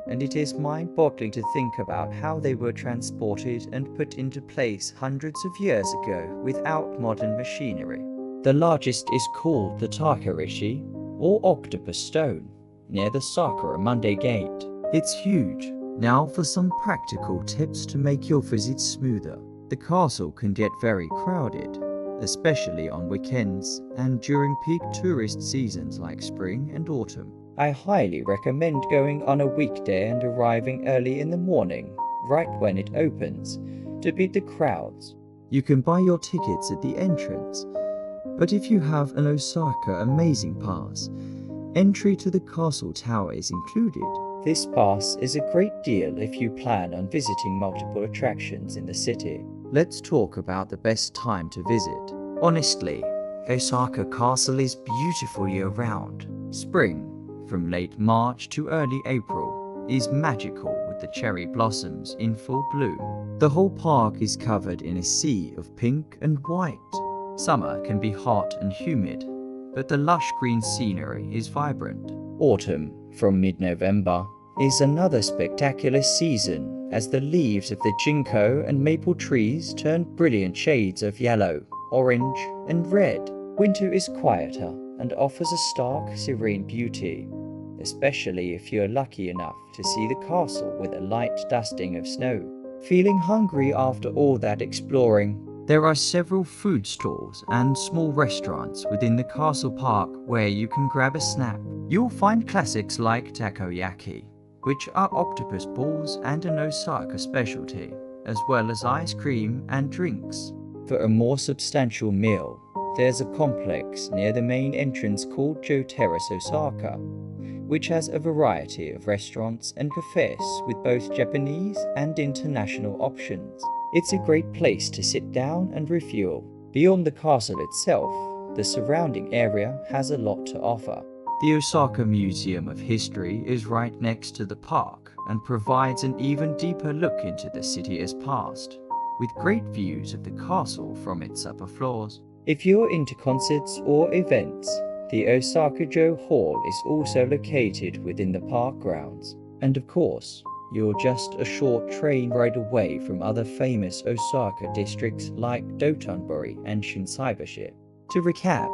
and it is mind-boggling to think about how they were transported and put into place hundreds of years ago without modern machinery. The largest is called the Takarishi, or Octopus Stone, near the Sakaramande Gate. It's huge. Now for some practical tips to make your visit smoother. The castle can get very crowded, especially on weekends and during peak tourist seasons like spring and autumn. I highly recommend going on a weekday and arriving early in the morning, right when it opens, to beat the crowds. You can buy your tickets at the entrance, but if you have an Osaka Amazing Pass, entry to the castle tower is included. This pass is a great deal if you plan on visiting multiple attractions in the city. Let's talk about the best time to visit. Honestly, Osaka Castle is beautiful year-round. Spring, from late March to early April, is magical with the cherry blossoms in full bloom. The whole park is covered in a sea of pink and white. Summer can be hot and humid, but the lush green scenery is vibrant. Autumn, from mid-November, is another spectacular season as the leaves of the ginkgo and maple trees turn brilliant shades of yellow, orange, and red. Winter is quieter and offers a stark, serene beauty, especially if you're lucky enough to see the castle with a light dusting of snow. Feeling hungry after all that exploring? There are several food stalls and small restaurants within the castle park where you can grab a snack. You'll find classics like takoyaki, which are octopus balls and an Osaka specialty, as well as ice cream and drinks. For a more substantial meal, there's a complex near the main entrance called Joe Terrace Osaka, which has a variety of restaurants and cafes with both Japanese and international options. It's a great place to sit down and refuel. Beyond the castle itself, the surrounding area has a lot to offer. The Osaka Museum of History is right next to the park and provides an even deeper look into the city as past, with great views of the castle from its upper floors. If you're into concerts or events, the Osaka-jo Hall is also located within the park grounds. And of course, you're just a short train ride away from other famous Osaka districts like Dotonbori and Shinsaibashi. To recap,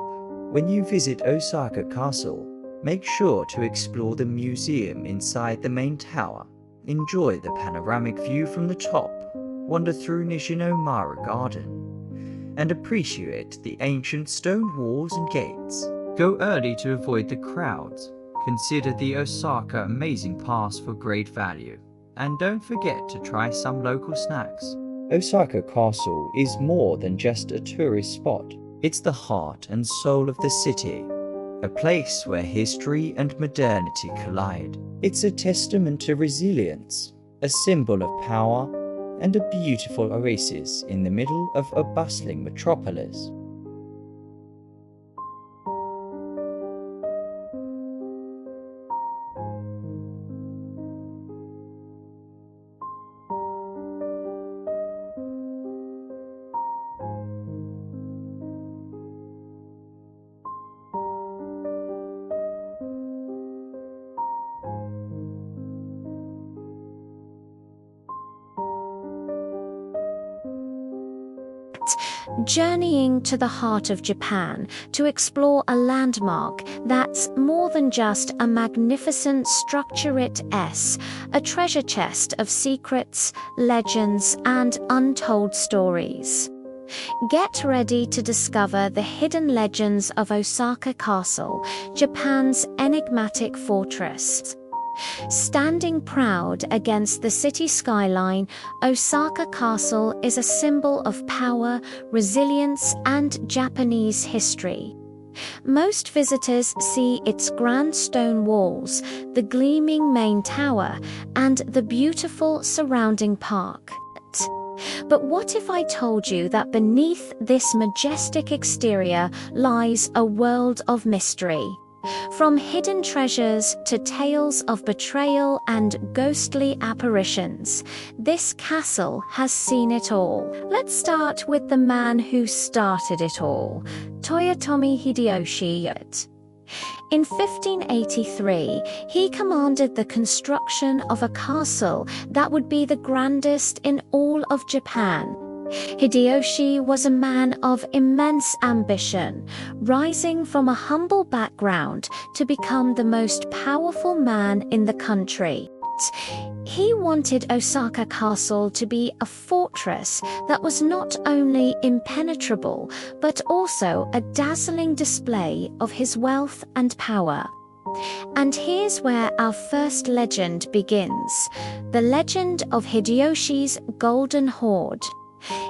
when you visit Osaka Castle, make sure to explore the museum inside the main tower, enjoy the panoramic view from the top, wander through Nishinomara Garden, and appreciate the ancient stone walls and gates. Go early to avoid the crowds. Consider the Osaka Amazing Pass for great value. And don't forget to try some local snacks. Osaka Castle is more than just a tourist spot. It's the heart and soul of the city, a place where history and modernity collide. It's a testament to resilience, a symbol of power, and a beautiful oasis in the middle of a bustling metropolis. journeying to the heart of Japan to explore a landmark that's more than just a magnificent structure. It's a treasure chest of secrets, legends, and untold stories. Get ready to discover the hidden legends of Osaka Castle, Japan's enigmatic fortress. Standing proud against the city skyline, Osaka Castle is a symbol of power, resilience, and Japanese history. Most visitors see its grand stone walls, the gleaming main tower, and the beautiful surrounding park. But what if I told you that beneath this majestic exterior lies a world of mystery? From hidden treasures to tales of betrayal and ghostly apparitions, this castle has seen it all. Let's start with the man who started it all, Toyotomi Hideyoshi. In 1583, he commanded the construction of a castle that would be the grandest in all of Japan. Hideyoshi was a man of immense ambition, rising from a humble background to become the most powerful man in the country. He wanted Osaka Castle to be a fortress that was not only impenetrable, but also a dazzling display of his wealth and power. And here's where our first legend begins, the legend of Hideyoshi's Golden Hoard.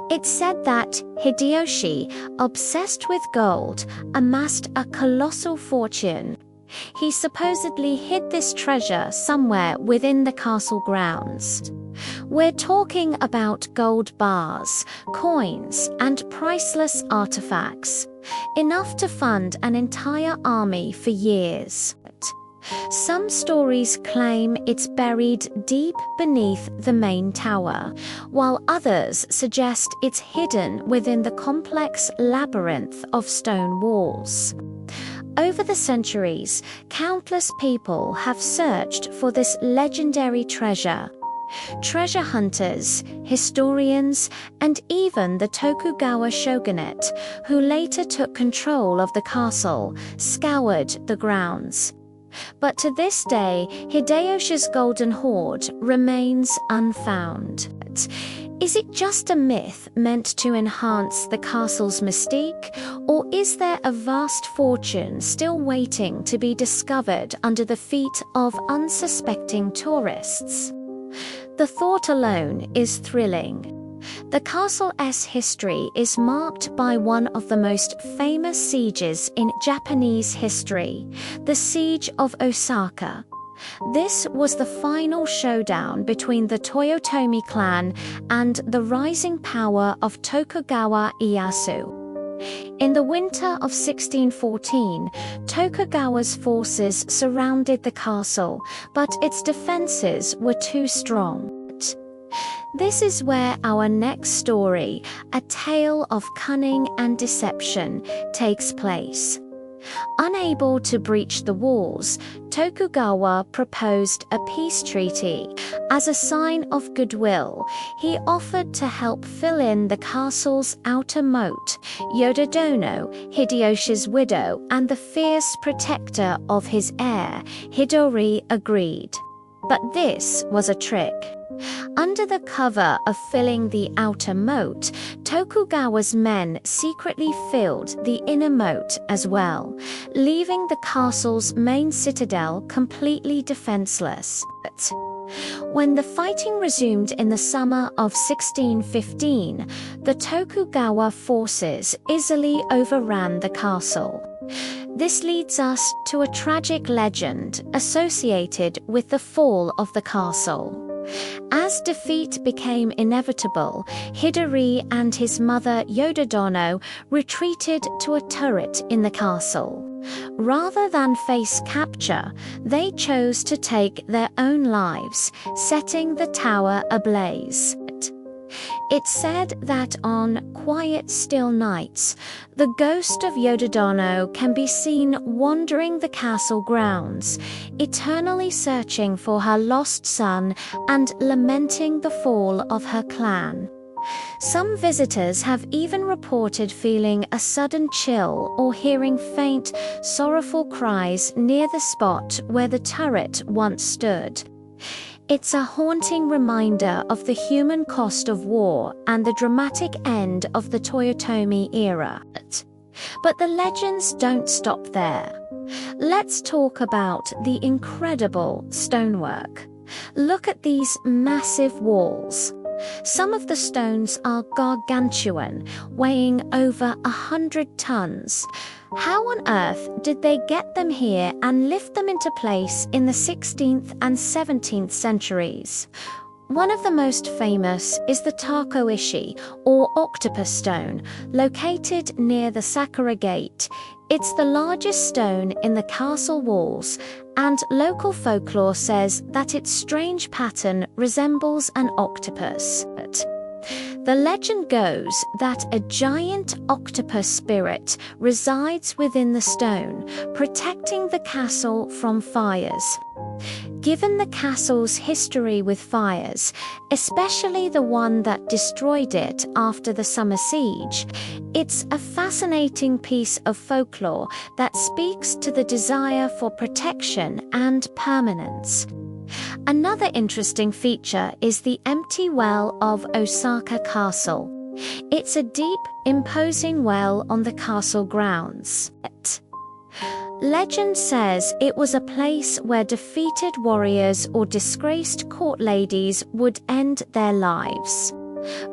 It's said that Hideyoshi, obsessed with gold, amassed a colossal fortune. He supposedly hid this treasure somewhere within the castle grounds. We're talking about gold bars, coins, and priceless artifacts, enough to fund an entire army for years. Some stories claim it's buried deep beneath the main tower, while others suggest it's hidden within the complex labyrinth of stone walls. Over the centuries, countless people have searched for this legendary treasure. Treasure hunters, historians, and even the Tokugawa shogunate, who later took control of the castle, scoured the grounds. But to this day, Hideyoshi's Golden Hoard remains unfound. Is it just a myth meant to enhance the castle's mystique, or is there a vast fortune still waiting to be discovered under the feet of unsuspecting tourists? The thought alone is thrilling. The castle's history is marked by one of the most famous sieges in Japanese history, the Siege of Osaka. This was the final showdown between the Toyotomi clan and the rising power of Tokugawa Ieyasu. In the winter of 1614, Tokugawa's forces surrounded the castle, but its defenses were too strong. This is where our next story, a tale of cunning and deception, takes place. Unable to breach the walls, Tokugawa proposed a peace treaty. As a sign of goodwill, he offered to help fill in the castle's outer moat. Yododono, Hideyoshi's widow and the fierce protector of his heir, Hidori, agreed. But this was a trick. Under the cover of filling the outer moat, Tokugawa's men secretly filled the inner moat as well, leaving the castle's main citadel completely defenseless. When the fighting resumed in the summer of 1615, the Tokugawa forces easily overran the castle. This leads us to a tragic legend associated with the fall of the castle. As defeat became inevitable, Hidori and his mother Yododono retreated to a turret in the castle. Rather than face capture, they chose to take their own lives, setting the tower ablaze. It's said that on quiet, still nights, the ghost of Yododono can be seen wandering the castle grounds, eternally searching for her lost son and lamenting the fall of her clan. Some visitors have even reported feeling a sudden chill or hearing faint, sorrowful cries near the spot where the turret once stood. It's a haunting reminder of the human cost of war and the dramatic end of the Toyotomi era. But the legends don't stop there. Let's talk about the incredible stonework. Look at these massive walls. Some of the stones are gargantuan, weighing over 100 tons. How on earth did they get them here and lift them into place in the 16th and 17th centuries? One of the most famous is the Takoishi, or octopus stone, located near the Sakura Gate. It's the largest stone in the castle walls, and local folklore says that its strange pattern resembles an octopus. The legend goes that a giant octopus spirit resides within the stone, protecting the castle from fires. Given the castle's history with fires, especially the one that destroyed it after the summer siege, it's a fascinating piece of folklore that speaks to the desire for protection and permanence. Another interesting feature is the empty well of Osaka Castle. It's a deep, imposing well on the castle grounds. Legend says it was a place where defeated warriors or disgraced court ladies would end their lives.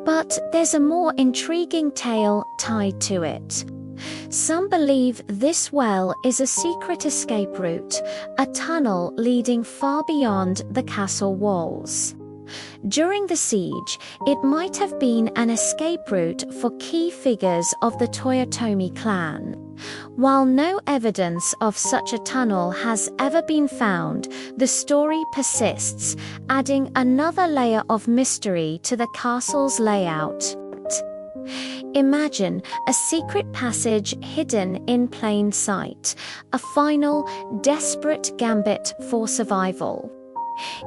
But there's a more intriguing tale tied to it. Some believe this well is a secret escape route, a tunnel leading far beyond the castle walls. During the siege, it might have been an escape route for key figures of the Toyotomi clan. While no evidence of such a tunnel has ever been found, the story persists, adding another layer of mystery to the castle's layout. Imagine a secret passage hidden in plain sight, a final, desperate gambit for survival.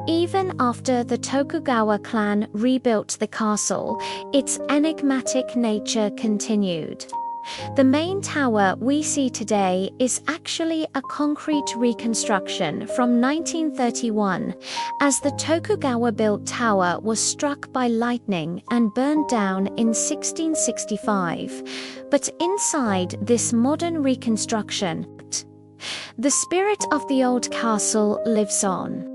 Even after the Tokugawa clan rebuilt the castle, its enigmatic nature continued. The main tower we see today is actually a concrete reconstruction from 1931, as the Tokugawa-built tower was struck by lightning and burned down in 1665. But inside this modern reconstruction, the spirit of the old castle lives on.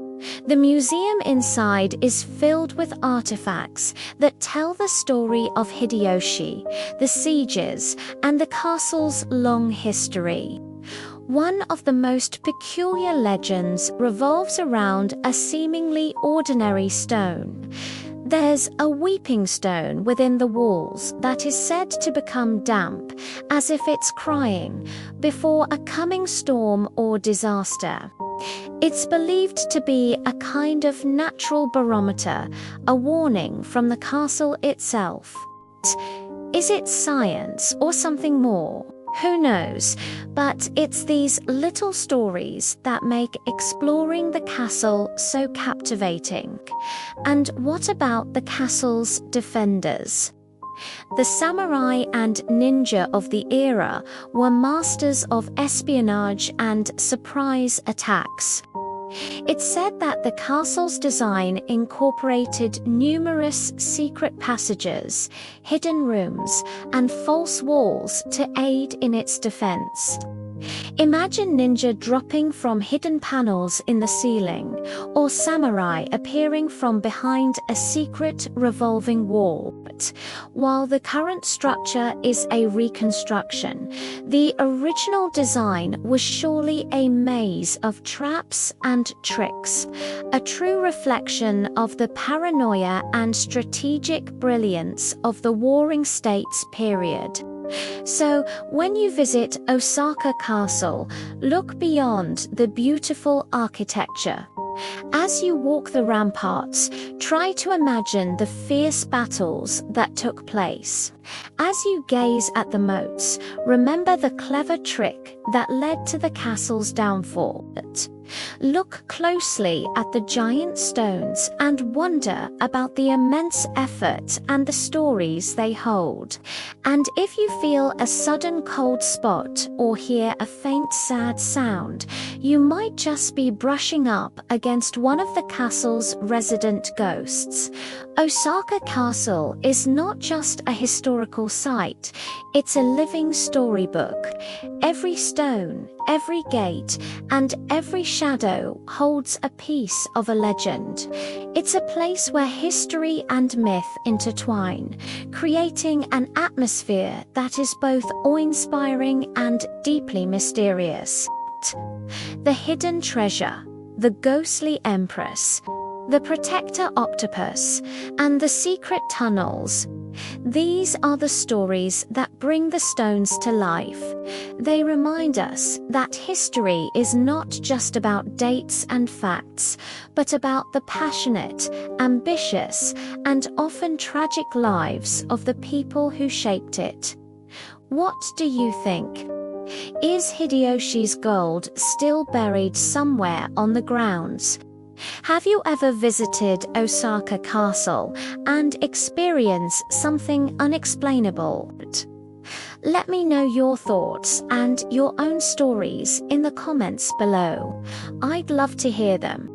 The museum inside is filled with artifacts that tell the story of Hideyoshi, the sieges, and the castle's long history. One of the most peculiar legends revolves around a seemingly ordinary stone. There's a weeping stone within the walls that is said to become damp, as if it's crying, before a coming storm or disaster. It's believed to be a kind of natural barometer, a warning from the castle itself. Is it science or something more? Who knows? But it's these little stories that make exploring the castle so captivating. And what about the castle's defenders? The samurai and ninja of the era were masters of espionage and surprise attacks. It's said that the castle's design incorporated numerous secret passages, hidden rooms, and false walls to aid in its defense. Imagine ninja dropping from hidden panels in the ceiling, or samurai appearing from behind a secret revolving wall. While the current structure is a reconstruction, the original design was surely a maze of traps and tricks, a true reflection of the paranoia and strategic brilliance of the Warring States period. So, when you visit Osaka Castle, look beyond the beautiful architecture. As you walk the ramparts, try to imagine the fierce battles that took place. As you gaze at the moats, remember the clever trick that led to the castle's downfall. Look closely at the giant stones and wonder about the immense effort and the stories they hold. And if you feel a sudden cold spot or hear a faint sad sound, you might just be brushing up against one of the castle's resident ghosts. Osaka Castle is not just a historical site, it's a living storybook. Every stone, every gate, and every shadow holds a piece of a legend. It's a place where history and myth intertwine, creating an atmosphere that is both awe-inspiring and deeply mysterious. The hidden treasure, the ghostly empress, the protector octopus, and the secret tunnels. These are the stories that bring the stones to life. They remind us that history is not just about dates and facts, but about the passionate, ambitious, and often tragic lives of the people who shaped it. What do you think? Is Hideyoshi's gold still buried somewhere on the grounds? Have you ever visited Osaka Castle and experienced something unexplainable? Let me know your thoughts and your own stories in the comments below. I'd love to hear them.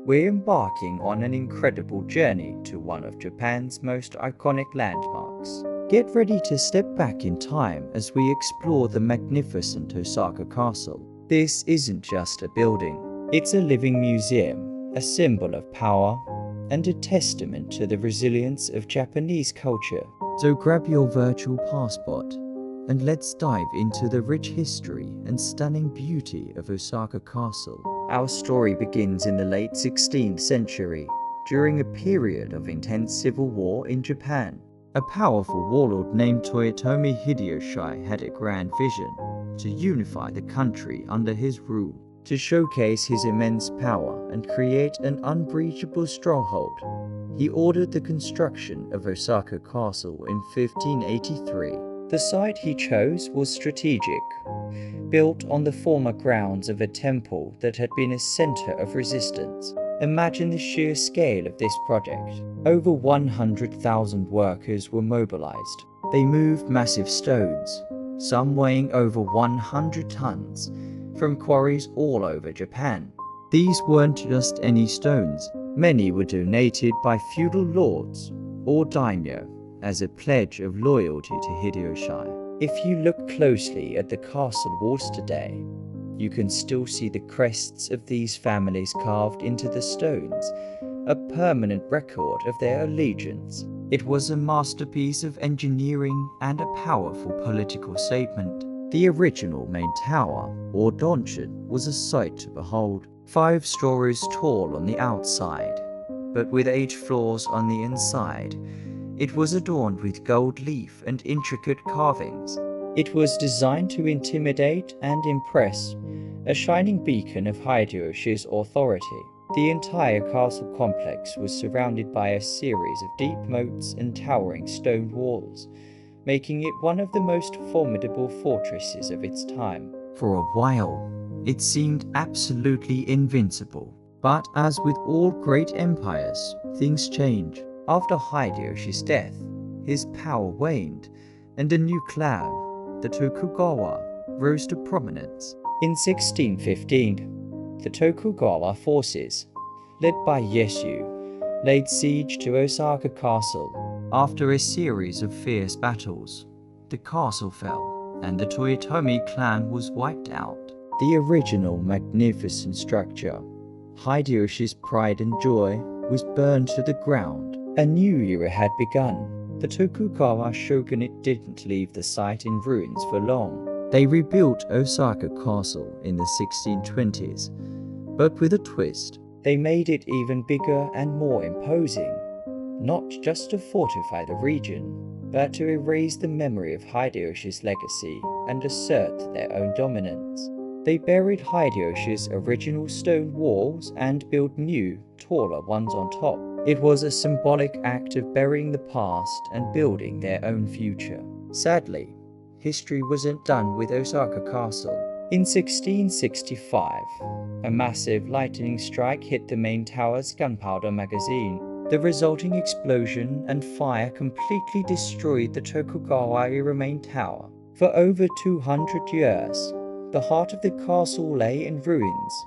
We're embarking on an incredible journey to one of Japan's most iconic landmarks. Get ready to step back in time as we explore the magnificent Osaka Castle. This isn't just a building, it's a living museum, a symbol of power, and a testament to the resilience of Japanese culture. So grab your virtual passport and let's dive into the rich history and stunning beauty of Osaka Castle. Our story begins in the late 16th century, during a period of intense civil war in Japan. A powerful warlord named Toyotomi Hideyoshi had a grand vision to unify the country under his rule. To showcase his immense power and create an unbreachable stronghold, he ordered the construction of Osaka Castle in 1583. The site he chose was strategic, built on the former grounds of a temple that had been a center of resistance. Imagine the sheer scale of this project. Over 100,000 workers were mobilized. They moved massive stones, some weighing over 100 tons, from quarries all over Japan. These weren't just any stones. Many were donated by feudal lords or daimyo as a pledge of loyalty to Hideyoshi. If you look closely at the castle walls today, you can still see the crests of these families carved into the stones, a permanent record of their allegiance. It was a masterpiece of engineering and a powerful political statement. The original main tower, or donjon, was a sight to behold. 5 stories tall on the outside, but with 8 floors on the inside. It was adorned with gold leaf and intricate carvings. It was designed to intimidate and impress, a shining beacon of Hideyoshi's authority. The entire castle complex was surrounded by a series of deep moats and towering stone walls, making it one of the most formidable fortresses of its time. For a while, it seemed absolutely invincible. But as with all great empires, things change. After Hideyoshi's death, his power waned, and a new clan, the Tokugawa, rose to prominence. In 1615, the Tokugawa forces, led by Ieyasu, laid siege to Osaka Castle. After a series of fierce battles, the castle fell, and the Toyotomi clan was wiped out. The original magnificent structure, Hideyoshi's pride and joy, was burned to the ground. A new era had begun. The Tokugawa shogunate didn't leave the site in ruins for long. They rebuilt Osaka Castle in the 1620s, but with a twist. They made it even bigger and more imposing, not just to fortify the region, but to erase the memory of Hideyoshi's legacy and assert their own dominance. They buried Hideyoshi's original stone walls and built new, taller ones on top. It was a symbolic act of burying the past and building their own future. Sadly, history wasn't done with Osaka Castle. In 1665, a massive lightning strike hit the main tower's gunpowder magazine. The resulting explosion and fire completely destroyed the Tokugawa-era main tower. For over 200 years, the heart of the castle lay in ruins,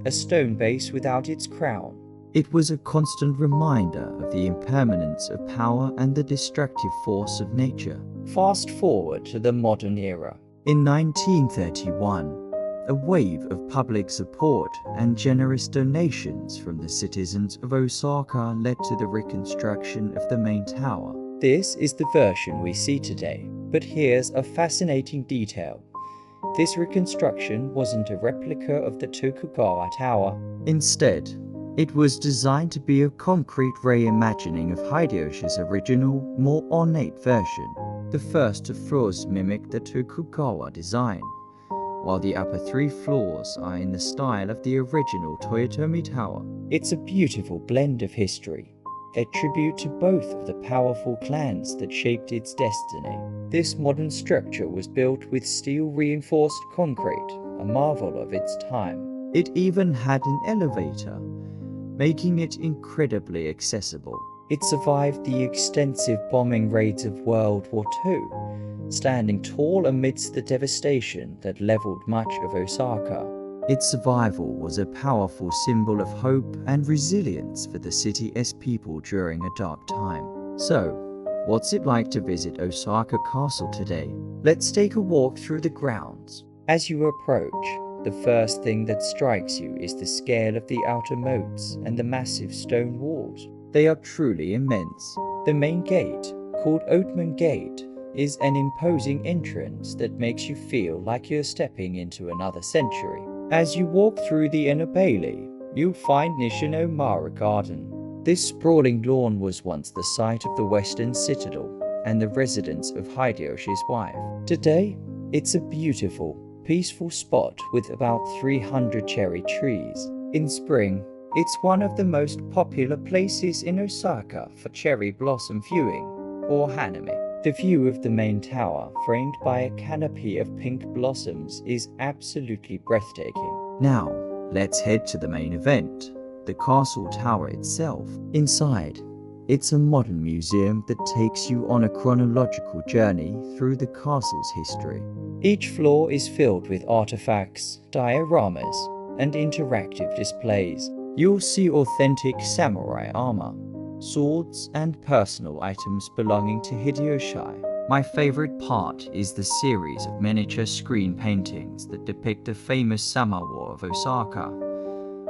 a stone base without its crown. It was a constant reminder of the impermanence of power and the destructive force of nature. Fast forward to the modern era. In 1931, a wave of public support and generous donations from the citizens of Osaka led to the reconstruction of the main tower. This is the version we see today, but here's a fascinating detail. This reconstruction wasn't a replica of the Tokugawa Tower. Instead, it was designed to be a concrete reimagining of Hideyoshi's original, more ornate version. The first two floors mimic the Tokugawa design, while the upper 3 floors are in the style of the original Toyotomi Tower. It's a beautiful blend of history, a tribute to both of the powerful clans that shaped its destiny. This modern structure was built with steel-reinforced concrete, a marvel of its time. It even had an elevator, making it incredibly accessible. It survived the extensive bombing raids of World War II, standing tall amidst the devastation that leveled much of Osaka. Its survival was a powerful symbol of hope and resilience for the city's people during a dark time. So, what's it like to visit Osaka Castle today? Let's take a walk through the grounds. As you approach, the first thing that strikes you is the scale of the outer moats and the massive stone walls. They are truly immense. The main gate, called Oatman Gate, is an imposing entrance that makes you feel like you're stepping into another century. As you walk through the inner bailey, you'll find Nishinomara Garden. This sprawling lawn was once the site of the Western Citadel and the residence of Hideyoshi's wife. Today, it's a beautiful, peaceful spot with about 300 cherry trees. In spring, it's one of the most popular places in Osaka for cherry blossom viewing, or hanami. The view of the main tower, framed by a canopy of pink blossoms, is absolutely breathtaking. Now, let's head to the main event, the castle tower itself. Inside, it's a modern museum that takes you on a chronological journey through the castle's history. Each floor is filled with artifacts, dioramas, and interactive displays. You'll see authentic samurai armor, swords, and personal items belonging to Hideyoshi. My favorite part is the series of miniature screen paintings that depict the famous Summer War of Osaka,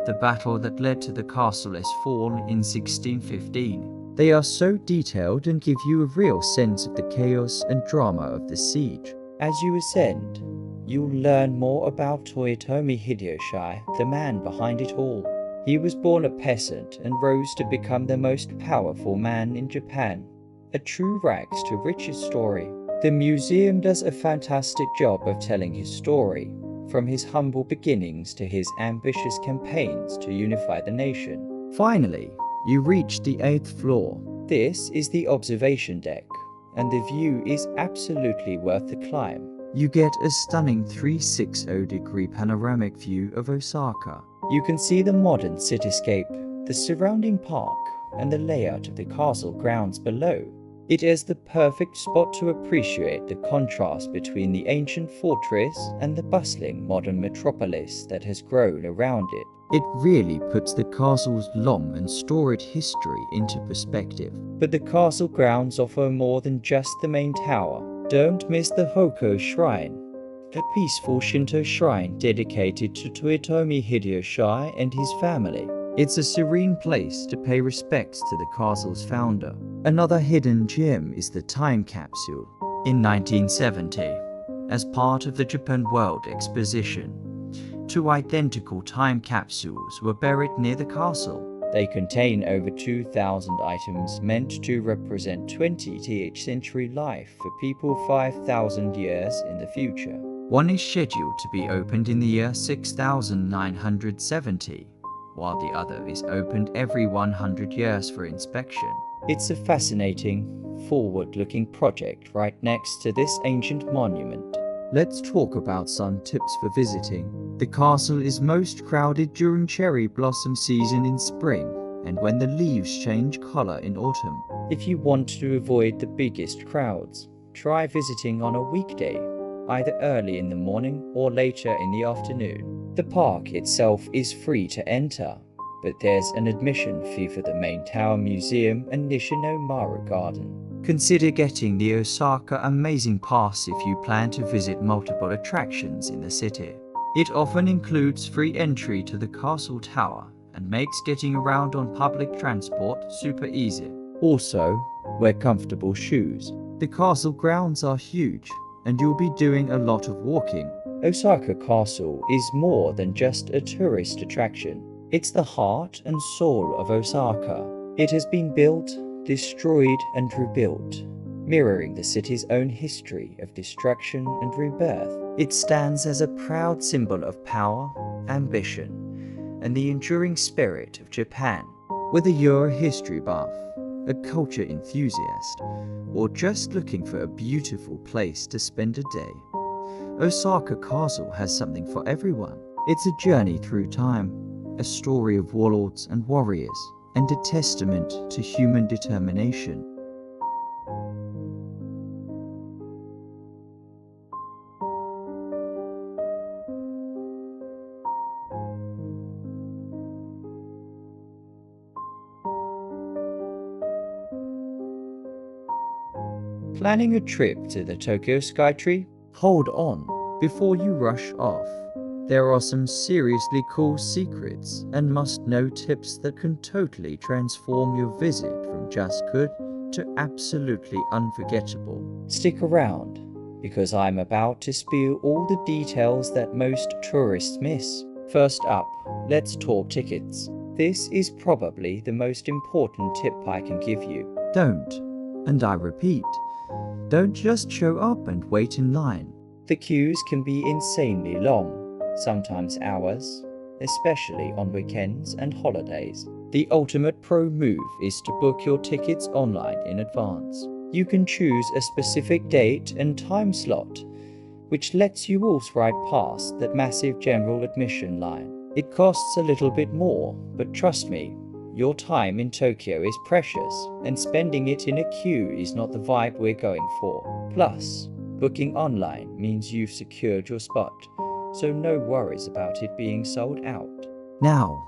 the battle that led to the castle's fall in 1615. They are so detailed and give you a real sense of the chaos and drama of the siege. As you ascend, you'll learn more about Toyotomi Hideyoshi, the man behind it all. He was born a peasant and rose to become the most powerful man in Japan. A true rags to riches story. The museum does a fantastic job of telling his story, from his humble beginnings to his ambitious campaigns to unify the nation. Finally, you reach the 8th floor. This is the observation deck, and the view is absolutely worth the climb. You get a stunning 360-degree panoramic view of Osaka. You can see the modern cityscape, the surrounding park, and the layout of the castle grounds below. It is the perfect spot to appreciate the contrast between the ancient fortress and the bustling modern metropolis that has grown around it. It really puts the castle's long and storied history into perspective. But the castle grounds offer more than just the main tower. Don't miss the Hoko Shrine, a peaceful Shinto shrine dedicated to Toyotomi Hideyoshi and his family. It's a serene place to pay respects to the castle's founder. Another hidden gem is the time capsule. In 1970, as part of the Japan World Exposition, 2 identical time capsules were buried near the castle. They contain over 2,000 items meant to represent 20th century life for people 5,000 years in the future. One is scheduled to be opened in the year 6970, while the other is opened every 100 years for inspection. It's a fascinating, forward-looking project right next to this ancient monument. Let's talk about some tips for visiting. The castle is most crowded during cherry blossom season in spring and when the leaves change color in autumn. If you want to avoid the biggest crowds, try visiting on a weekday, either early in the morning or later in the afternoon. The park itself is free to enter, but there's an admission fee for the main tower museum and Nishinomara Garden. Consider getting the Osaka Amazing Pass if you plan to visit multiple attractions in the city. It often includes free entry to the castle tower and makes getting around on public transport super easy. Also, wear comfortable shoes. The castle grounds are huge and you'll be doing a lot of walking. Osaka Castle is more than just a tourist attraction. It's the heart and soul of Osaka. It has been built, destroyed and rebuilt, mirroring the city's own history of destruction and rebirth. It stands as a proud symbol of power, ambition, and the enduring spirit of Japan. Whether you're a history buff, a culture enthusiast, or just looking for a beautiful place to spend a day, Osaka Castle has something for everyone. It's a journey through time, a story of warlords and warriors, and a testament to human determination. Planning a trip to the Tokyo Skytree? Hold on before you rush off. There are some seriously cool secrets and must-know tips that can totally transform your visit from just good to absolutely unforgettable. Stick around, because I'm about to spill all the details that most tourists miss. First up, let's talk tickets. This is probably the most important tip I can give you. Don't, and I repeat, don't just show up and wait in line. The queues can be insanely long, sometimes hours, especially on weekends and holidays. The ultimate pro move is to book your tickets online in advance. You can choose a specific date and time slot, which lets you waltz right past that massive general admission line. It costs a little bit more, but trust me, your time in Tokyo is precious, and spending it in a queue is not the vibe we're going for. Plus, booking online means you've secured your spot, so no worries about it being sold out. Now,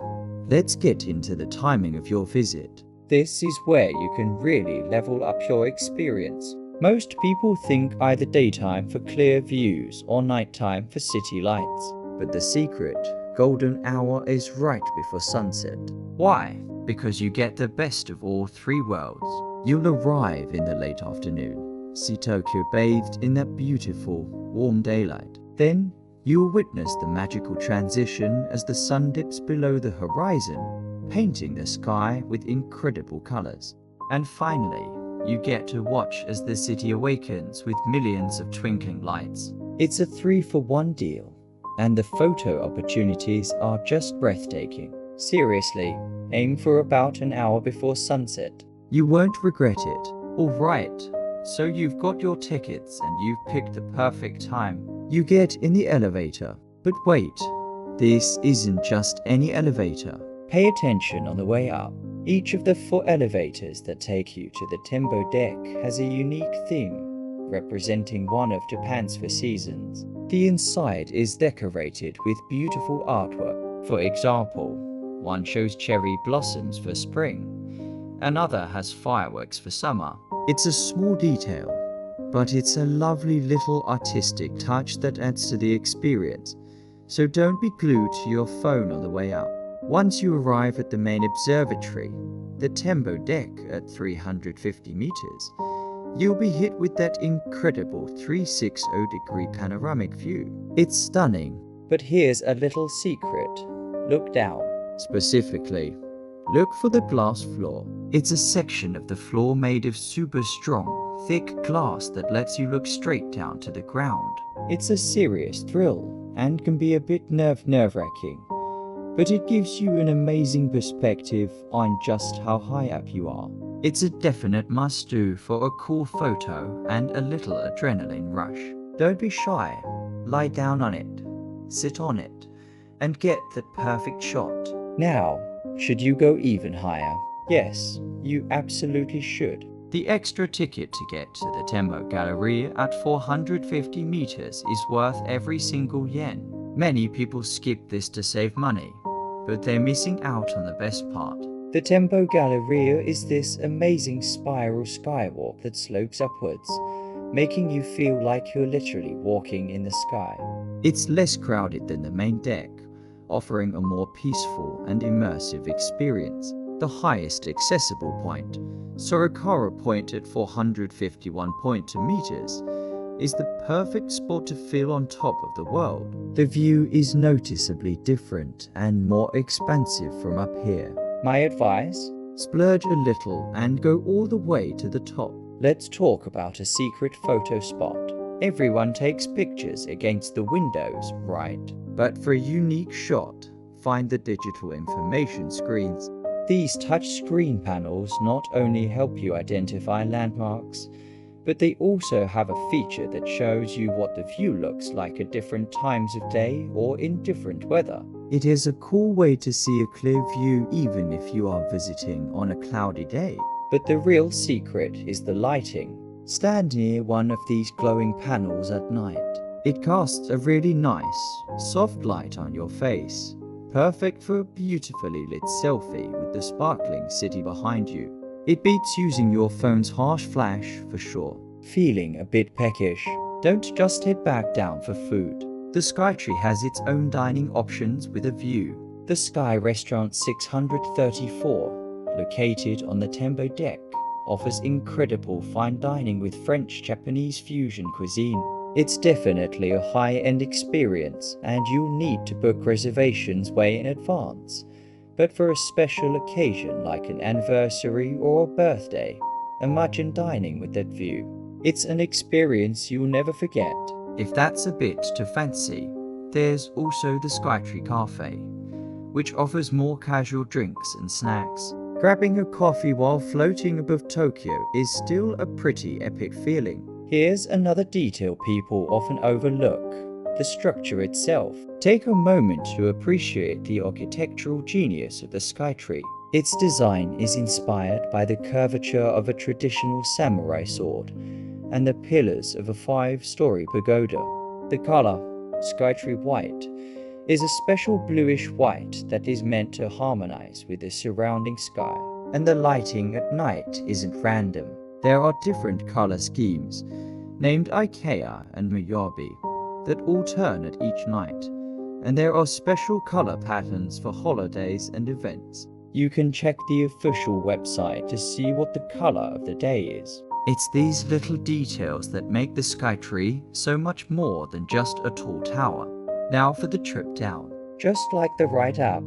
let's get into the timing of your visit. This is where you can really level up your experience. Most people think either daytime for clear views or nighttime for city lights. But the secret, golden hour is right before sunset. Why? Because you get the best of all three worlds. You'll arrive in the late afternoon, see Tokyo bathed in that beautiful, warm daylight. Then, you will witness the magical transition as the sun dips below the horizon, painting the sky with incredible colors. And finally, you get to watch as the city awakens with millions of twinkling lights. It's a 3-for-1 deal, and the photo opportunities are just breathtaking. Seriously, aim for about an hour before sunset. You won't regret it. Alright, so you've got your tickets and you've picked the perfect time. You get in the elevator. But wait, this isn't just any elevator. Pay attention on the way up. Each of the 4 elevators that take you to the Tembo deck has a unique theme, representing one of Japan's 4 seasons. The inside is decorated with beautiful artwork. For example, one shows cherry blossoms for spring, another has fireworks for summer. It's a small detail, but it's a lovely little artistic touch that adds to the experience, so don't be glued to your phone on the way up. Once you arrive at the main observatory, the Tembo deck at 350 meters, you'll be hit with that incredible 360-degree panoramic view. It's stunning. But here's a little secret. Look down. Specifically, Look for the glass floor. It's a section of the floor made of super strong, thick glass that lets you look straight down to the ground. It's a serious thrill and can be a bit nerve-wracking, but it gives you an amazing perspective on just how high up you are. It's a definite must-do for a cool photo and a little adrenaline rush. Don't be shy. Lie down on it, sit on it, and get that perfect shot. Now, should you go even higher? Yes, you absolutely should. The extra ticket to get to the Tembo Gallery at 450 meters is worth every single yen. Many people skip this to save money, but they're missing out on the best part. The Tembo Galleria is this amazing spiral skywalk that slopes upwards, making you feel like you're literally walking in the sky. It's less crowded than the main deck, offering a more peaceful and immersive experience. The highest accessible point, Sorokara Point at 451.2 meters, is the perfect spot to feel on top of the world. The view is noticeably different and more expansive from up here. My advice? Splurge a little and go all the way to the top. Let's talk about a secret photo spot. Everyone takes pictures against the windows, right? But for a unique shot, find the digital information screens. These touch-screen panels not only help you identify landmarks, but they also have a feature that shows you what the view looks like at different times of day or in different weather. It is a cool way to see a clear view even if you are visiting on a cloudy day. But the real secret is the lighting. Stand near one of these glowing panels at night. It casts a really nice, soft light on your face, perfect for a beautifully lit selfie with the sparkling city behind you. It beats using your phone's harsh flash for sure. Feeling a bit peckish? Don't just head back down for food. The Skytree has its own dining options with a view. The Sky Restaurant 634, located on the Tembo deck, offers incredible fine dining with French-Japanese fusion cuisine. It's definitely a high-end experience and you'll need to book reservations way in advance. But for a special occasion like an anniversary or a birthday, imagine dining with that view. It's an experience you'll never forget. If that's a bit too fancy, there's also the Skytree Cafe, which offers more casual drinks and snacks. Grabbing a coffee while floating above Tokyo is still a pretty epic feeling. Here's another detail people often overlook: the structure itself. Take a moment to appreciate the architectural genius of the Skytree. Its design is inspired by the curvature of a traditional samurai sword and the pillars of a 5-story pagoda. The color, Skytree White, is a special bluish white that is meant to harmonize with the surrounding sky. And the lighting at night isn't random. There are different color schemes, named Ikea and Miyabi, that all turn at each night, and there are special color patterns for holidays and events. You can check the official website to see what the color of the day is. It's these little details that make the Skytree so much more than just a tall tower. Now for the trip down. Just like the ride up,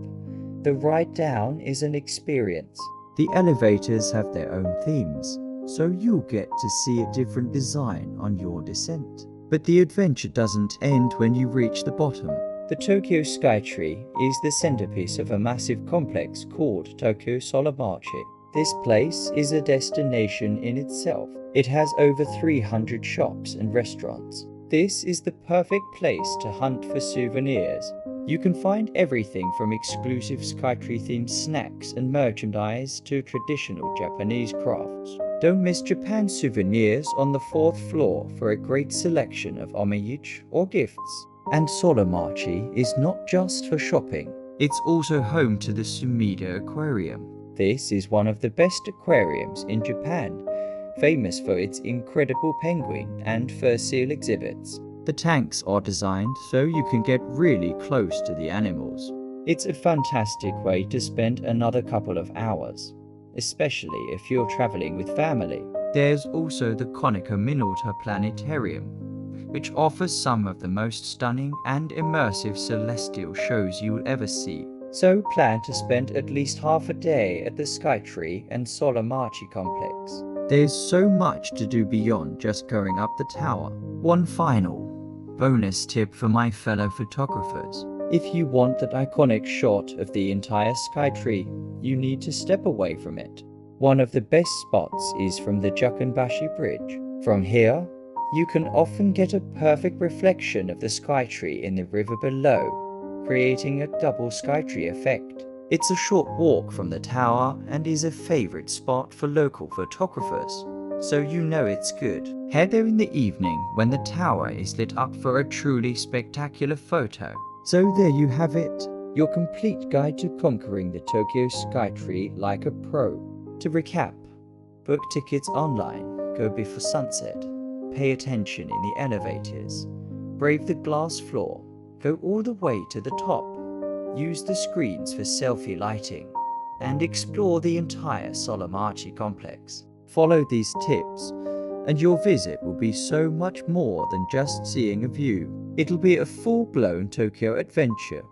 the ride down is an experience. The elevators have their own themes, so you'll get to see a different design on your descent. But the adventure doesn't end when you reach the bottom. The Tokyo Skytree is the centerpiece of a massive complex called Tokyo Solamachi. This place is a destination in itself. It has over 300 shops and restaurants. This is the perfect place to hunt for souvenirs. You can find everything from exclusive Skytree-themed snacks and merchandise to traditional Japanese crafts. Don't miss Japan Souvenirs on the 4th floor for a great selection of homage or gifts. And Solamachi is not just for shopping. It's also home to the Sumida Aquarium. This is one of the best aquariums in Japan, famous for its incredible penguin and fur seal exhibits. The tanks are designed so you can get really close to the animals. It's a fantastic way to spend another couple of hours, especially if you're traveling with family. There's also the Konica Minolta Planetarium, which offers some of the most stunning and immersive celestial shows you'll ever see. So plan to spend at least half a day at the Skytree and Solamachi complex. There's so much to do beyond just going up the tower. One final bonus tip for my fellow photographers. If you want that iconic shot of the entire Skytree, you need to step away from it. One of the best spots is from the Jukanbashi Bridge. From here, you can often get a perfect reflection of the Skytree in the river below, creating a double Skytree effect. It's a short walk from the tower and is a favorite spot for local photographers, so you know it's good. Head there in the evening when the tower is lit up for a truly spectacular photo. So there you have it, your complete guide to conquering the Tokyo Skytree like a pro. To recap, book tickets online, go before sunset, pay attention in the elevators, brave the glass floor, go all the way to the top, use the screens for selfie lighting, and explore the entire Solamachi complex. Follow these tips, and your visit will be so much more than just seeing a view. It'll be a full-blown Tokyo adventure